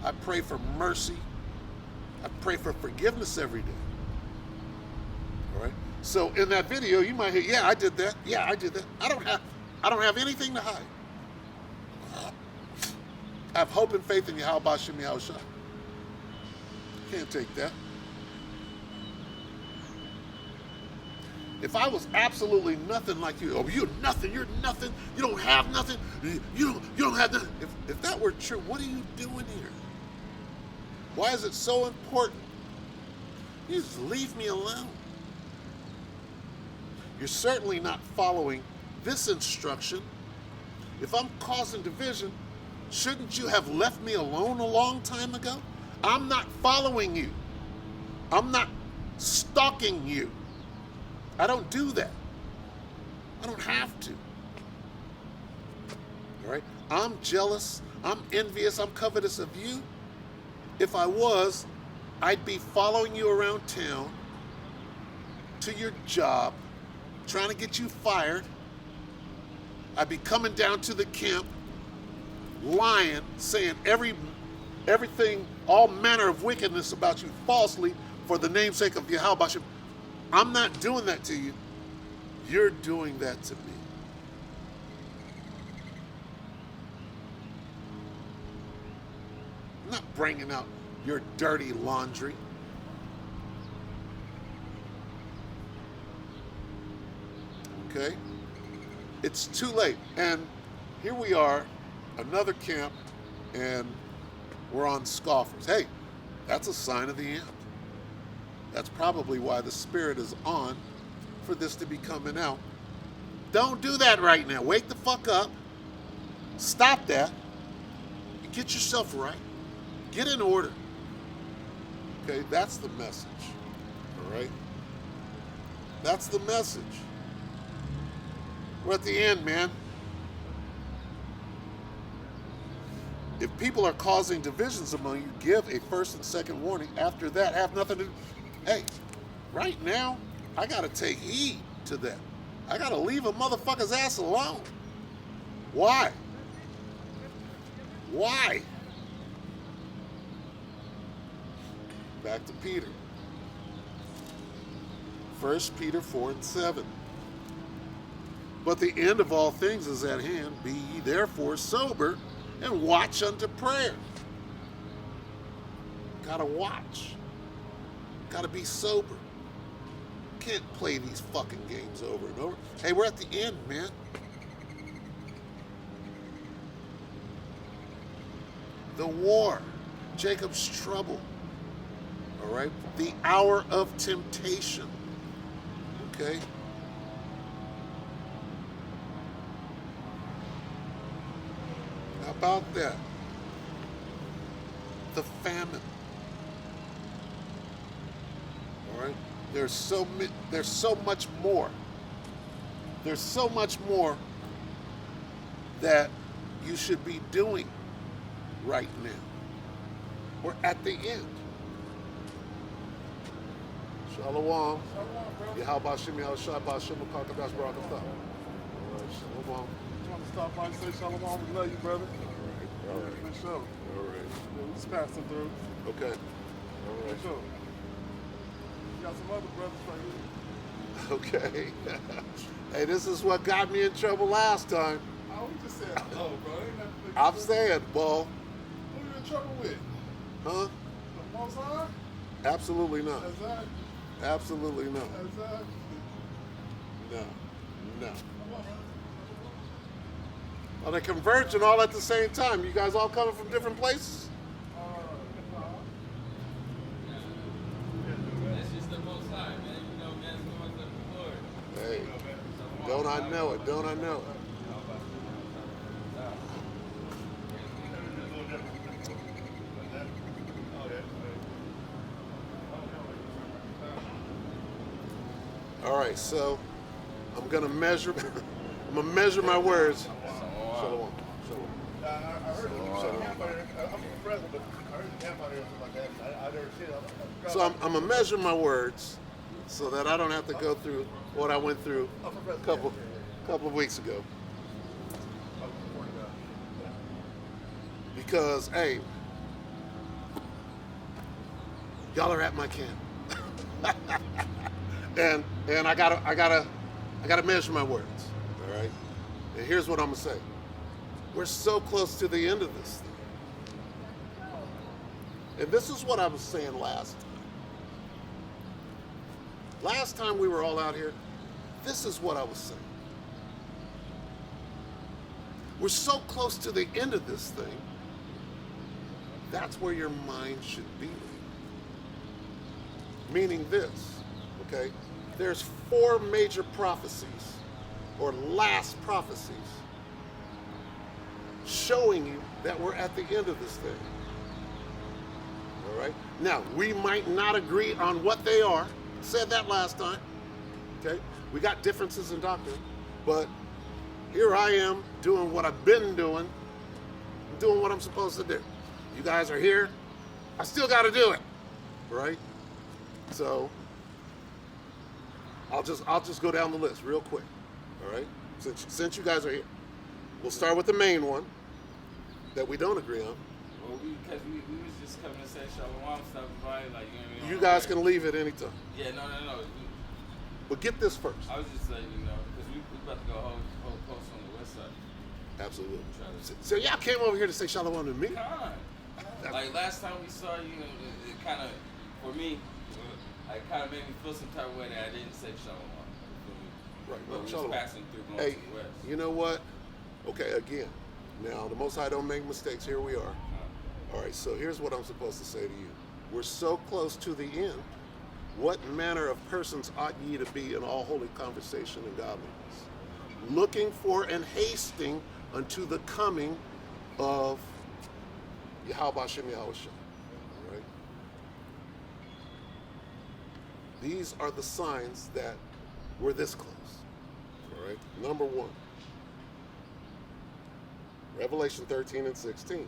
I pray for mercy. I pray for forgiveness every day. All right? So in that video, you might hear, yeah, I did that. Yeah, I did that. I don't have anything to hide. I have hope and faith in Yahweh Shem Yahushua. Can't take that. If I was absolutely nothing like you, oh, you're nothing, you don't have nothing, you don't have nothing. If that were true, what are you doing here? Why is it so important? You just leave me alone. You're certainly not following this instruction. If I'm causing division, shouldn't you have left me alone a long time ago? I'm not following you. I'm not stalking you. I don't do that. I don't have to. All right? I'm jealous. I'm envious. I'm covetous of you. If I was, I'd be following you around town to your job, trying to get you fired. I'd be coming down to the camp, lying, saying everything, all manner of wickedness about you falsely for the namesake of Yahweh. I'm not doing that to you. You're doing that to me. I'm not bringing out your dirty laundry. Okay? It's too late. And here we are, another camp, and we're on scoffers. Hey, that's a sign of the end. That's probably why the Spirit is on for this to be coming out. Don't do that right now. Wake the fuck up. Stop that. Get yourself right. Get in order. Okay, that's the message. All right? That's the message. We're at the end, man. If people are causing divisions among you, give a first and second warning. After that, have nothing to do. Hey, right now, I got to take heed to that. I got to leave a motherfucker's ass alone. Why? Why? Back to Peter. 1 Peter 4:7. But the end of all things is at hand. Be ye therefore sober and watch unto prayer. Gotta watch. Gotta be sober. Can't play these fucking games over and over. Hey, we're at the end, man. The war. Jacob's trouble. All right? The hour of temptation. Okay? How about that? The famine. All right? There's so much more. There's so much more that you should be doing right now. We're at the end. Shalom. Yahweh Shem Yahweh Shabbat Shem Kakadash Barakatah. All right, shalom. You want to stop by and say shalom? We love you, brother. All right. For sure. All right. Yeah, we just passing through. Okay. All right. For sure. You got some other brothers right here. Okay. Hey, this is what got me in trouble last time. Oh, we just said hello, bro. Ain't nothing big I'm to do. saying, Bull. Who you in trouble with? Huh? The Most High? Absolutely not. Exactly. Absolutely not. Exactly. No. No. Well, they're converging all at the same time. You guys all coming from different places? That's just the Most High, man. You know, man, so much of the Lord. Hey, don't I know it? Don't I know it? All right, so I'm gonna measure. I'm gonna measure my words. Shalom. Shalom. I heard you campfire. I'm from Fresno, but I heard you campfire or something like that. I never seen it. So I'm gonna measure my words so that I don't have to go through what I went through a couple of weeks ago. Because hey, y'all are at my camp, and I gotta measure my words. All right. And here's what I'm gonna say. We're so close to the end of this thing. And this is what I was saying last time. Last time we were all out here, this is what I was saying. We're so close to the end of this thing. That's where your mind should be. Meaning this, okay? There's 4 major prophecies, or last prophecies, showing you that we're at the end of this thing. All right? Now, we might not agree on what they are. Said that last time. Okay? We got differences in doctrine, but here I am doing what I've been doing, doing what I'm supposed to do. You guys are here. I still got to do it. Right? So, I'll just go down the list real quick. All right? Since you guys are here. We'll start with the main one that we don't agree on. Well, because we was just coming to say shalom, stopping by, like, you know. You guys can leave at any time. Yeah, no. But get this first. I was just letting you know, because we about to go whole post on the west side. Absolutely. So y'all came over here to say shalom to me? Come on. Like, last time we saw you, it kind of, for me, it kind of made me feel some type of way that I didn't say shalom. Right. But we was Shalom. passing through going Hey, to the west. you know what? Okay, again. Now, the Most High don't make mistakes. Here we are. All right, so here's what I'm supposed to say to you. We're so close to the end. What manner of persons ought ye to be in all holy conversation and godliness, looking for and hasting unto the coming of Yahweh Shem Yahweh. All right? These are the signs that we're this close. All right? Number one, Revelation 13 and 16.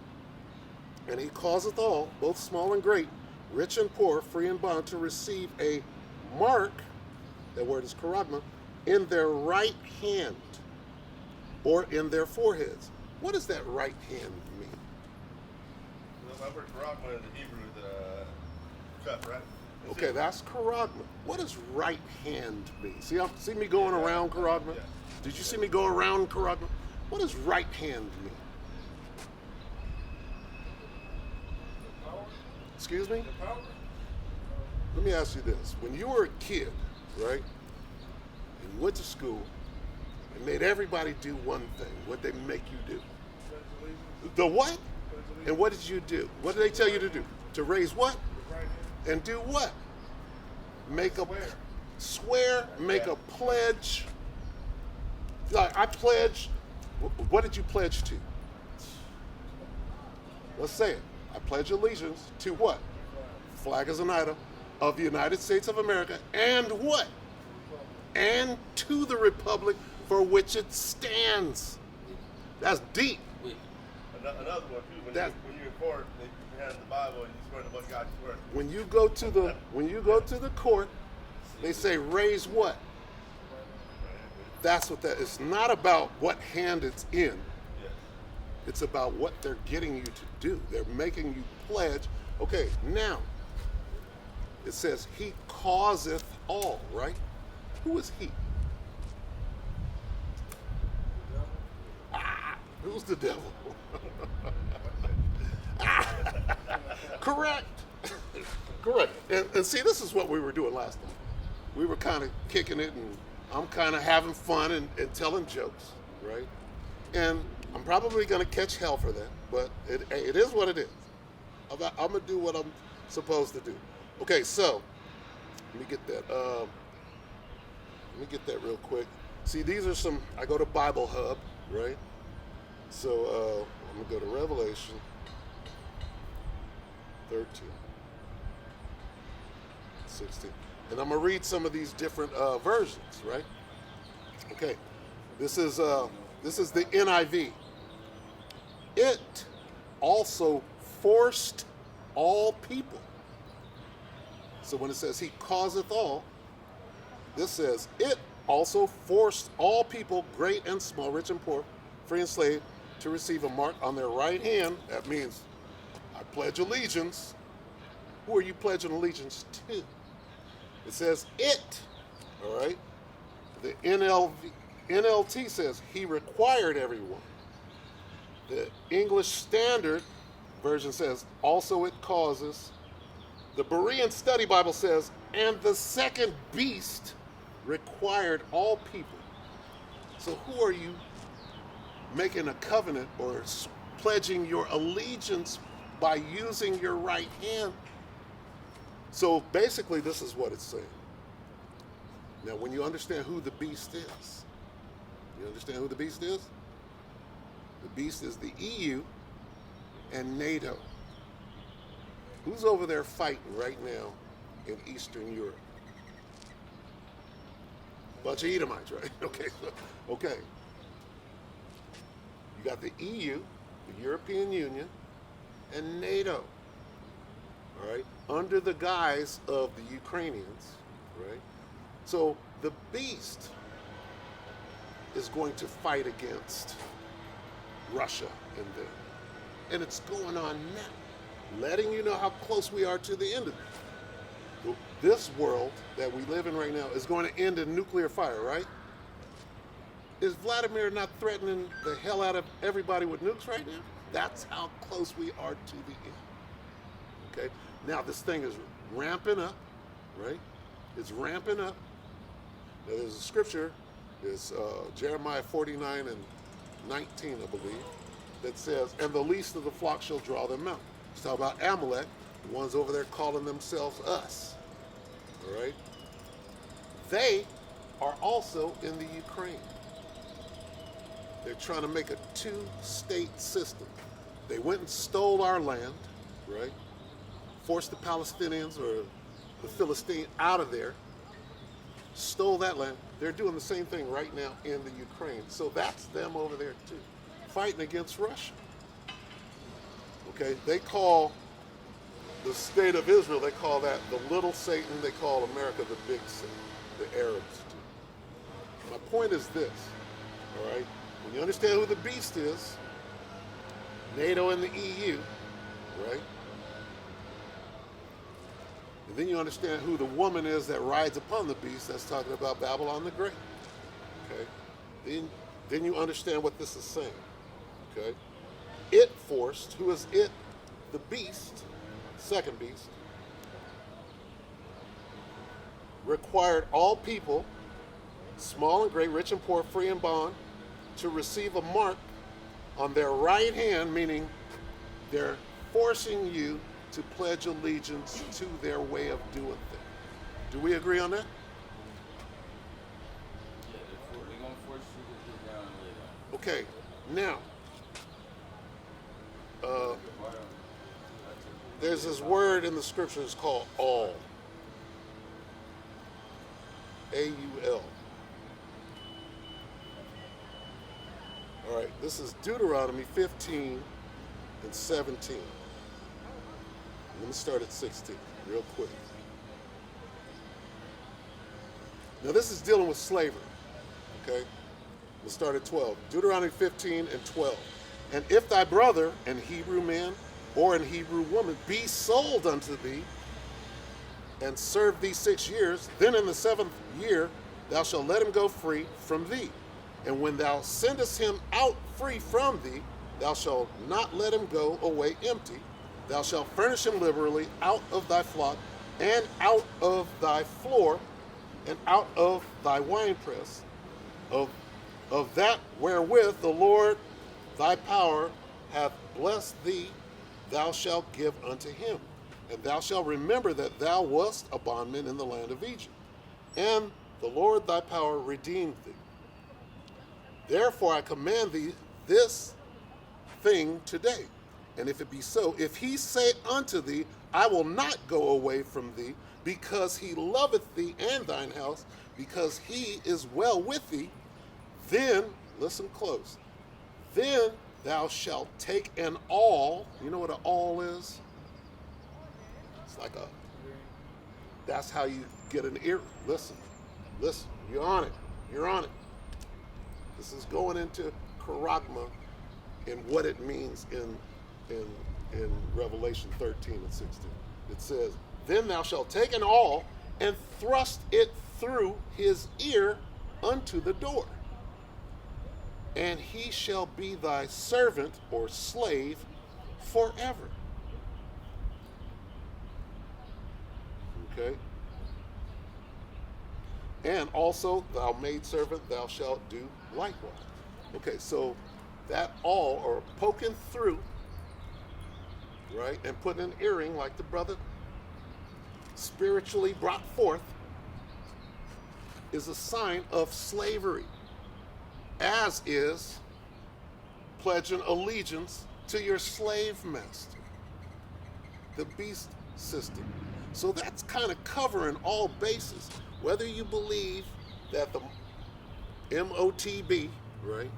And he causeth all, both small and great, rich and poor, free and bond, to receive a mark, that word is charagma, in their right hand or in their foreheads. What does that right hand mean? The word charagma in the Hebrew is cup, right? Okay, that's charagma. What does right hand mean? See me going around charagma? Yeah. Did you see me go around charagma? What does right hand mean? Excuse me? Let me ask you this. When you were a kid, right, and went to school and made everybody do one thing, what they make you do? The what? And what did you do? What did they tell you to do? To raise what? And do what? Make a swear, make a pledge. Like, I pledge. What did you pledge to? Let's say it. I pledge allegiance to what? Flag as an item of the United States of America, and what? And to the republic for which it stands. That's deep. Wait, Another one too. When you're in court, they hand the Bible and you swear to what God you swear. When you go to the court, they say raise what? That's what that. It's not about what hand it's in. Yes. It's about what they're getting you to do. They're making you pledge. Okay, now it says he causeth all, right? Who is he? Who's the devil? Correct. Correct. And see, this is what we were doing last time. We were kind of kicking it, and I'm kind of having fun and telling jokes, right? And I'm probably going to catch hell for that, but it is what it is. I'm going to do what I'm supposed to do. Okay, so let me get that. Let me get that real quick. See, these are some. I go to Bible Hub, right? So I'm going to go to Revelation 13, 16. And I'm going to read some of these different versions, right? Okay. This is the NIV. It also forced all people. So when it says he causeth all, this says it also forced all people, great and small, rich and poor, free and slave, to receive a mark on their right hand. That means I pledge allegiance. Who are you pledging allegiance to? It says it, all right? The NLT says he required everyone. The English Standard Version says also it causes. The Berean Study Bible says, and the second beast required all people. So who are you making a covenant or pledging your allegiance by using your right hand? So basically this is what it's saying. Now when you understand who the beast is, you understand who the beast is? The beast is the EU and NATO. Who's over there fighting right now in Eastern Europe? Bunch of Edomites, right? Okay. You got the EU, the European Union, and NATO, all right, under the guise of the Ukrainians, right? So the beast is going to fight against Russia and them. And it's going on now, letting you know how close we are to the end of it. This world that we live in right now is going to end in nuclear fire, right? Is Vladimir not threatening the hell out of everybody with nukes right now? That's how close we are to the end. Okay? Now this thing is ramping up, right? It's ramping up. Now there's a scripture, it's Jeremiah 49 and 19, I believe, that says, and the least of the flock shall draw them out. It's talking about Amalek, the ones over there calling themselves us. All right? They are also in the Ukraine. They're trying to make a two-state system. They went and stole our land, right? Forced the Palestinians or the Philistines out of there, stole that land. They're doing the same thing right now in the Ukraine. So that's them over there too, fighting against Russia. Okay, they call the state of Israel, they call that the little Satan, they call America the big Satan, the Arabs do. My point is this, all right? When you understand who the beast is, NATO and the EU, right? And then you understand who the woman is that rides upon the beast. That's talking about Babylon the Great. Okay? Then you understand what this is saying. Okay? It forced, who is it? The beast, second beast, required all people, small and great, rich and poor, free and bond, to receive a mark on their right hand, meaning they're forcing you to pledge allegiance to their way of doing things. Do we agree on that? Yeah, they're going to force you to get down and lay down. Okay, now, there's this word in the scriptures called all. A-U-L. All right, this is Deuteronomy 15 and 17. Let me start at 16, real quick. Now this is dealing with slavery, okay? We'll start at 12. Deuteronomy 15 and 12. And if thy brother, an Hebrew man or an Hebrew woman, be sold unto thee, and serve thee 6 years, then in the 7th year thou shalt let him go free from thee. And when thou sendest him out free from thee, thou shalt not let him go away empty. Thou shalt furnish him liberally out of thy flock, and out of thy floor, and out of thy winepress, of that wherewith the Lord thy power hath blessed thee, thou shalt give unto him. And thou shalt remember that thou wast a bondman in the land of Egypt, and the Lord thy power redeemed thee. Therefore I command thee this thing today. And if it be so, if he say unto thee, I will not go away from thee, because he loveth thee and thine house, because he is well with thee, then, listen close, then thou shalt take an awl. You know what an awl is? It's like that's how you get an ear. Listen, you're on it. This is going into charagma and what it means in Revelation 13 and 16. It says, then thou shalt take an awl and thrust it through his ear unto the door, and he shall be thy servant or slave forever. Okay? And also thou maidservant, thou shalt do likewise. Okay, so that awl, or poking through, right, and putting an earring like the brother spiritually brought forth, is a sign of slavery, as is pledging allegiance to your slave master, the beast system. So that's kind of covering all bases, whether you believe that the MOTB, right,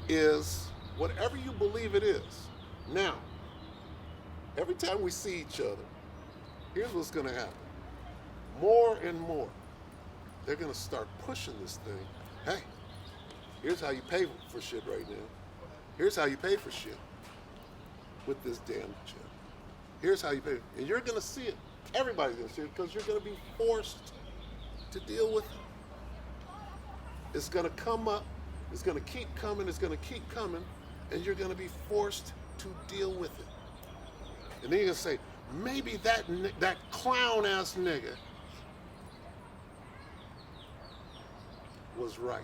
is whatever you believe it is. Now, every time we see each other, here's what's going to happen. More and more, they're going to start pushing this thing. Hey, Here's how you pay for shit right now. Here's how you pay for shit with this damn chip. Here's how you pay. And you're going to see it. Everybody's going to see it because you're going to be forced to deal with it. It's going to come up. It's going to keep coming. It's going to keep coming. And you're going to be forced to deal with it. And then you're going to say, maybe that clown-ass nigga was right.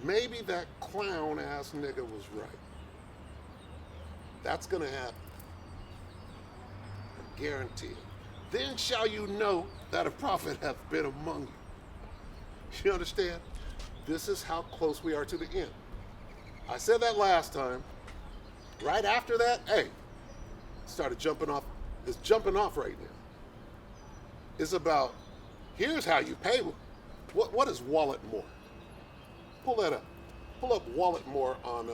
Maybe that clown-ass nigga was right. That's going to happen. I guarantee it. Then shall you know that a prophet hath been among you. You understand? This is how close we are to the end. I said that last time. Right after that, hey, started jumping off. It's jumping off right now. It's about, here's how you pay. What is Wallet More? Pull that up. Pull up Wallet More on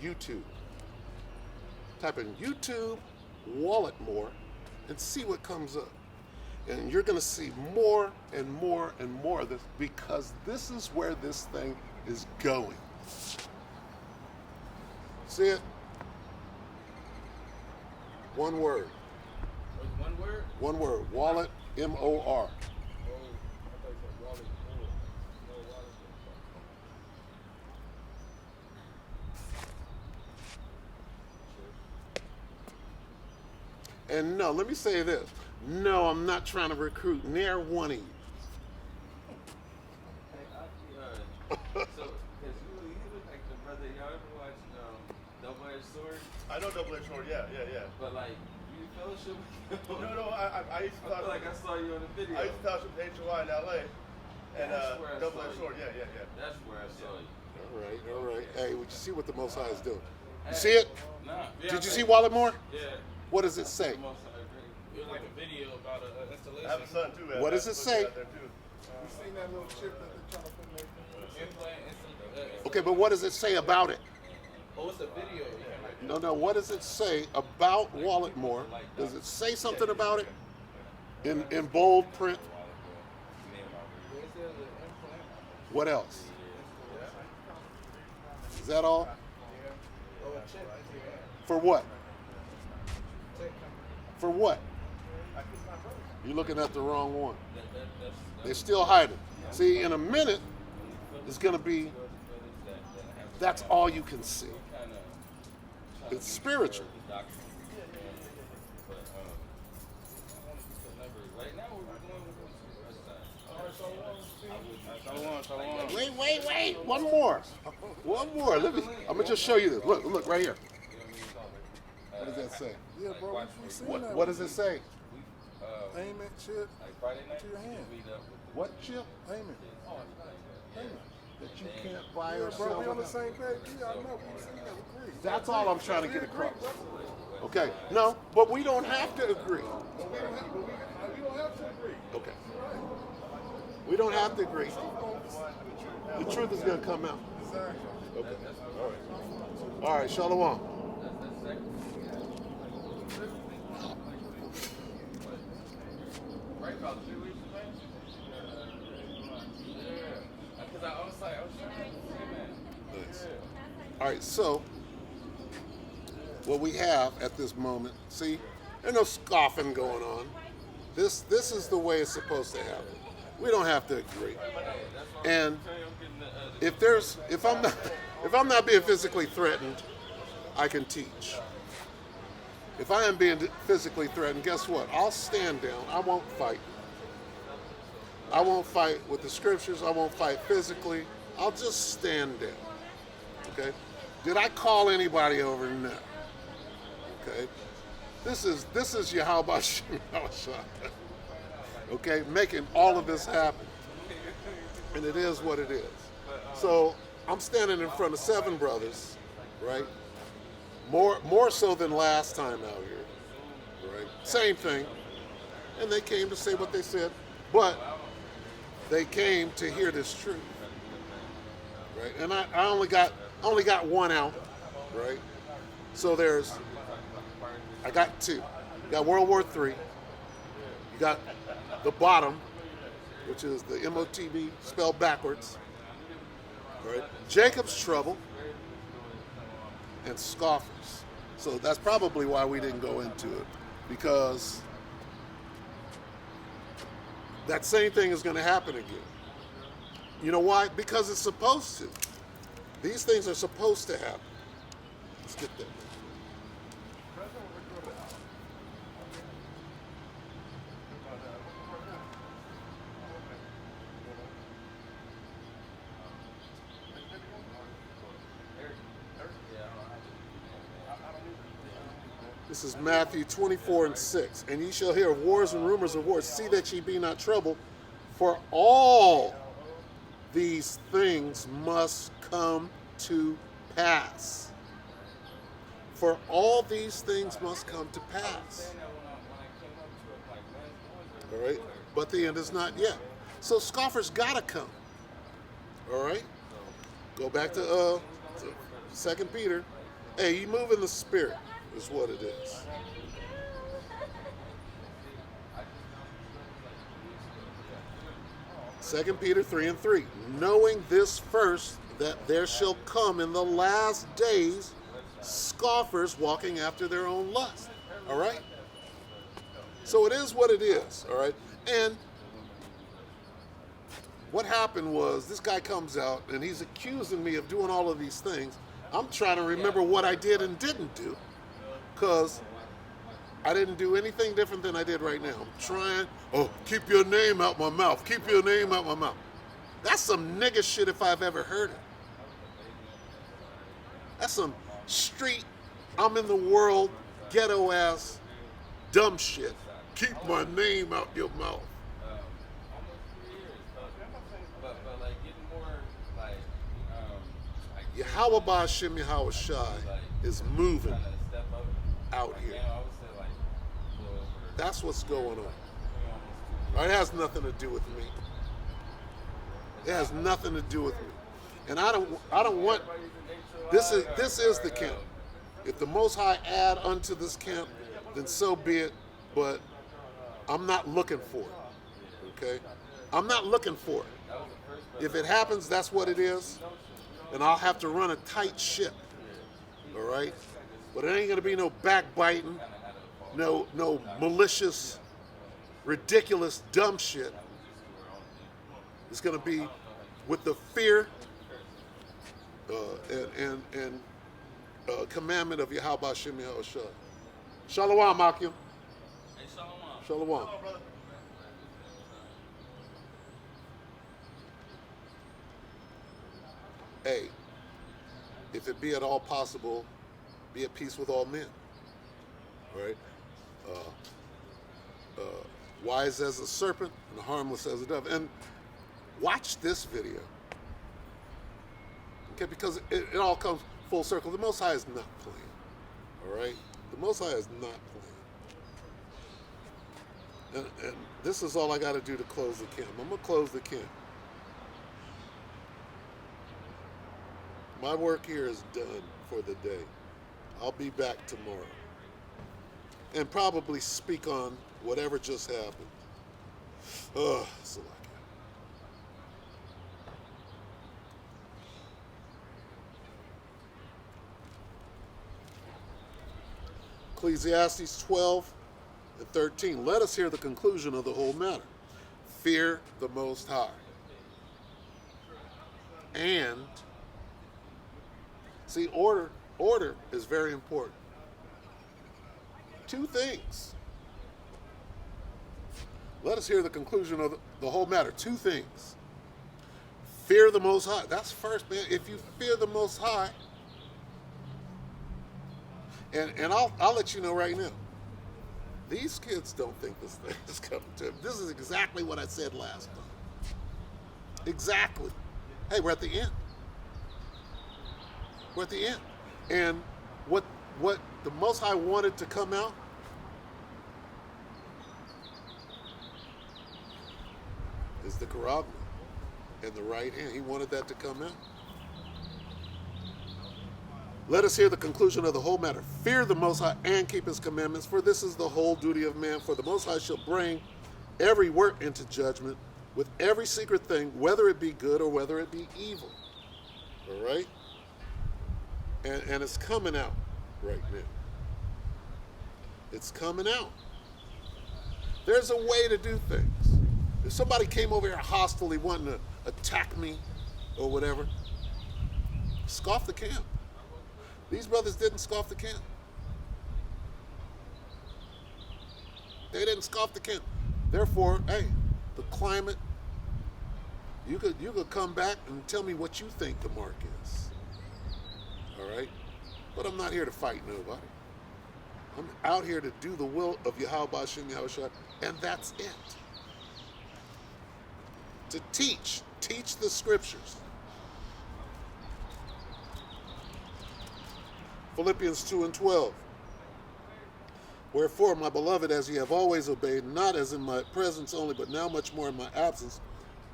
YouTube. Type in YouTube Wallet More and see what comes up. And you're going to see more and more and more of this because this is where this thing is going. See it? One word. One word? One word. Wallet, M-O-R. And no, let me say this. No, I'm not trying to recruit near one of you. So, because you look like the brother, y'all ever watch Double-Edged Sword? I know Double-Edged Sword, yeah. But like, you fellowship with him? No, I used to I feel like I saw you on the video. I used to fellowship with HOI in LA. And That's where I saw Double-Edged you. Sword, yeah. That's where I saw you. All right. Hey, would you see what the Most High is doing? You see it? Nah. Did you see Wallet More? Yeah. What does it say? It was like a video about an installation. I have a son too. What does it say? Out there too. You seen that little chip that they're trying to put in there? Implant, Okay, but what does it say about it? Oh, it's a video. You can like, No, what does it say about Wallet More? Does it say something about it in bold print? it says an implant. What else? Is that all? Oh, a check. For what? Check. For what? You're looking at the wrong one. They're still hiding. See, in a minute, it's going to be, that's all you can see. It's spiritual. Wait. One more. I'm going to just show you this. Look right here. What does that say? Yeah, bro, we seen that. What does it say? Aim it, chip. To your hand. What chip? Aim it. That you can't buy Yeah, or bro, we on sell. the same page. Yeah, I know. We seen that. We agree. That's all I'm trying to get across. Brother. Okay. No, but we don't have to agree. But we don't have to agree. Okay. We don't have to agree. The truth is going to come out. Exactly. Okay. All right. Shalom. Right about 3 weeks away? Yeah. Because I was like, I was trying to say, man. Nice. All right. So, what we have at this moment, see, there's no scoffing going on. This is the way it's supposed to happen. We don't have to agree. And if I'm not being physically threatened, I can teach. If I am being physically threatened, guess what? I'll stand down. I won't fight. I won't fight with the scriptures. I won't fight physically. I'll just stand down. Okay? Did I call anybody over? No. Okay? This is Yahweh Shem Yahushua. Okay? Making all of this happen. And it is what it is. So I'm standing in front of 7 brothers, right? More so than last time out here, right? Same thing. And they came to say what they said, but they came to hear this truth, right? And I only got one out, right? So I got 2. Got World War III, You got the bottom, which is the MOTB spelled backwards. All right. Jacob's trouble and scoffers. So that's probably why we didn't go into it, because that same thing is going to happen again. You know why? Because it's supposed to. These things are supposed to happen. Let's get that. This is Matthew 24:6. And ye shall hear of wars and rumors of wars. See that ye be not troubled, for all these things must come to pass. For all these things must come to pass. All right? But the end is not yet. So scoffers gotta come. All right? Go back to 2 Peter. Hey, you move in the spirit is what it is. Second Peter 3:3. Knowing this first, that there shall come in the last days scoffers walking after their own lust. All right? So it is what it is. All right? And what happened was this guy comes out and he's accusing me of doing all of these things. I'm trying to remember what I did and didn't do, because I didn't do anything different than I did right now. I'm trying, keep your name out my mouth. Keep your name out my mouth. That's some nigga shit if I've ever heard it. That's some street, I'm in the world, ghetto ass, dumb shit. Keep my name out your mouth. Yahweh Shem Yahweh Shai is moving out here. That's what's going on. It has nothing to do with me. It has nothing to do with me. And I don't want, this is the camp. If the Most High add unto this camp, then so be it, but I'm not looking for it, okay? I'm not looking for it. If it happens, that's what it is, and I'll have to run a tight ship, all right? But it ain't gonna be no backbiting, no malicious, ridiculous, dumb shit. It's gonna be with the fear and commandment of Yahweh Shem Yahweh Shai. Shalom, Akim. Hey, Shalom. Shalom. Hey, if it be at all possible, be at peace with all men. Right? Wise as a serpent and harmless as a dove. And watch this video. Okay, because it all comes full circle. The Most High is not playing. All right? The Most High is not playing. And this is all I got to do to close the camp. I'm going to close the camp. My work here is done for the day. I'll be back tomorrow. And probably speak on whatever just happened. It's a lot. Ecclesiastes 12:13. Let us hear the conclusion of the whole matter. Fear the Most High. And, see, order is very important. Two things. Let us hear the conclusion of the whole matter. Two things. Fear the Most High. That's first, man. If you fear the Most High, and I'll let you know right now, these kids don't think this thing is coming to them. This is exactly what I said last time. Exactly. Hey, we're at the end. We're at the end. And what the Most High wanted to come out is the Karabna and the right hand. He wanted that to come out. Let us hear the conclusion of the whole matter. Fear the Most High and keep his commandments, for this is the whole duty of man. For the Most High shall bring every work into judgment with every secret thing, whether it be good or whether it be evil. All right? And it's coming out right now. It's coming out. There's a way to do things. If somebody came over here hostily wanting to attack me or whatever, scoff the camp. These brothers didn't scoff the camp. They didn't scoff the camp. Therefore, hey, the climate, you could come back and tell me what you think the mark is. All right? But I'm not here to fight nobody. I'm out here to do the will of Yahweh B'Shem Yahushua, and that's it. To teach the scriptures. Philippians 2:12. Wherefore, my beloved, as ye have always obeyed, not as in my presence only, but now much more in my absence,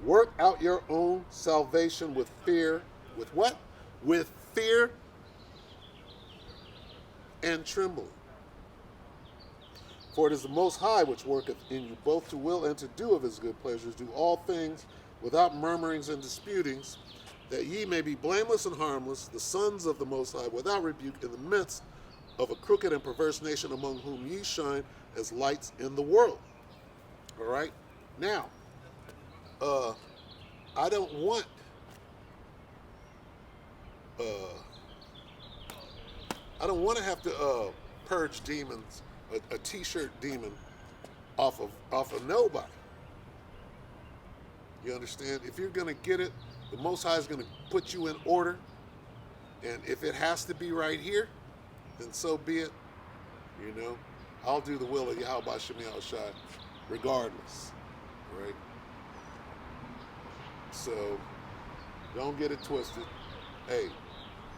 work out your own salvation with fear. With what? With fear and trembling. For it is the Most High which worketh in you both to will and to do of his good pleasures. Do all things without murmurings and disputings, that ye may be blameless and harmless, the sons of the Most High, without rebuke, in the midst of a crooked and perverse nation, among whom ye shine as lights in the world. All right? Now, I don't want to have to purge demons, a t-shirt demon off of nobody. You understand? If you're going to get it, the Most High is going to put you in order. And if it has to be right here, then so be it. You know, I'll do the will of Yahweh B'Shem Yahushua regardless. Right? So, don't get it twisted. Hey,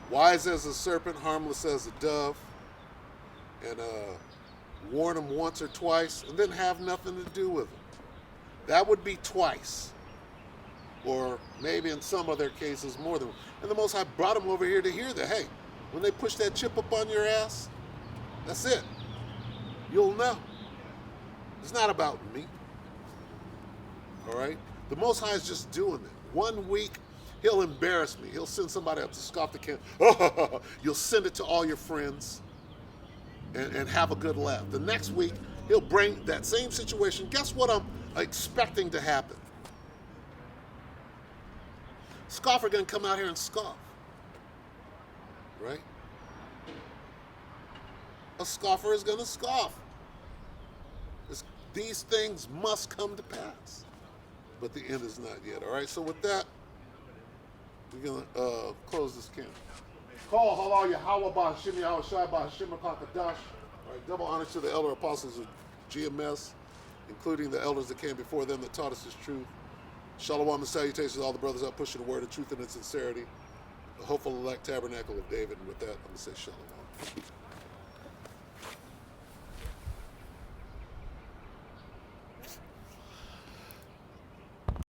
wise as a serpent, harmless as a dove. And warn them once or twice, and then have nothing to do with them. That would be twice. Or maybe in some other cases more than. And the Most High brought them over here to hear that, hey, when they push that chip up on your ass, that's it. You'll know. It's not about me. All right? The Most High is just doing it. 1 week, he'll embarrass me. He'll send somebody up to scoff the camp. You'll send it to all your friends and have a good laugh. The next week, he'll bring that same situation. Guess what I'm expecting to happen? Scoffer gonna come out here and scoff. Right? A scoffer is gonna scoff. These things must come to pass. But the end is not yet. All right, so with that, we're gonna close this camp. Call halal Yahweh B'Shem Yahushua B'Shem HaKadosh. All right, double honor to the elder apostles of GMS, including the elders that came before them that taught us this truth. Shalom and salutations to all the brothers out pushing the word of truth and its sincerity. The hopeful elect tabernacle of David. And with that, I'm going to say shalom.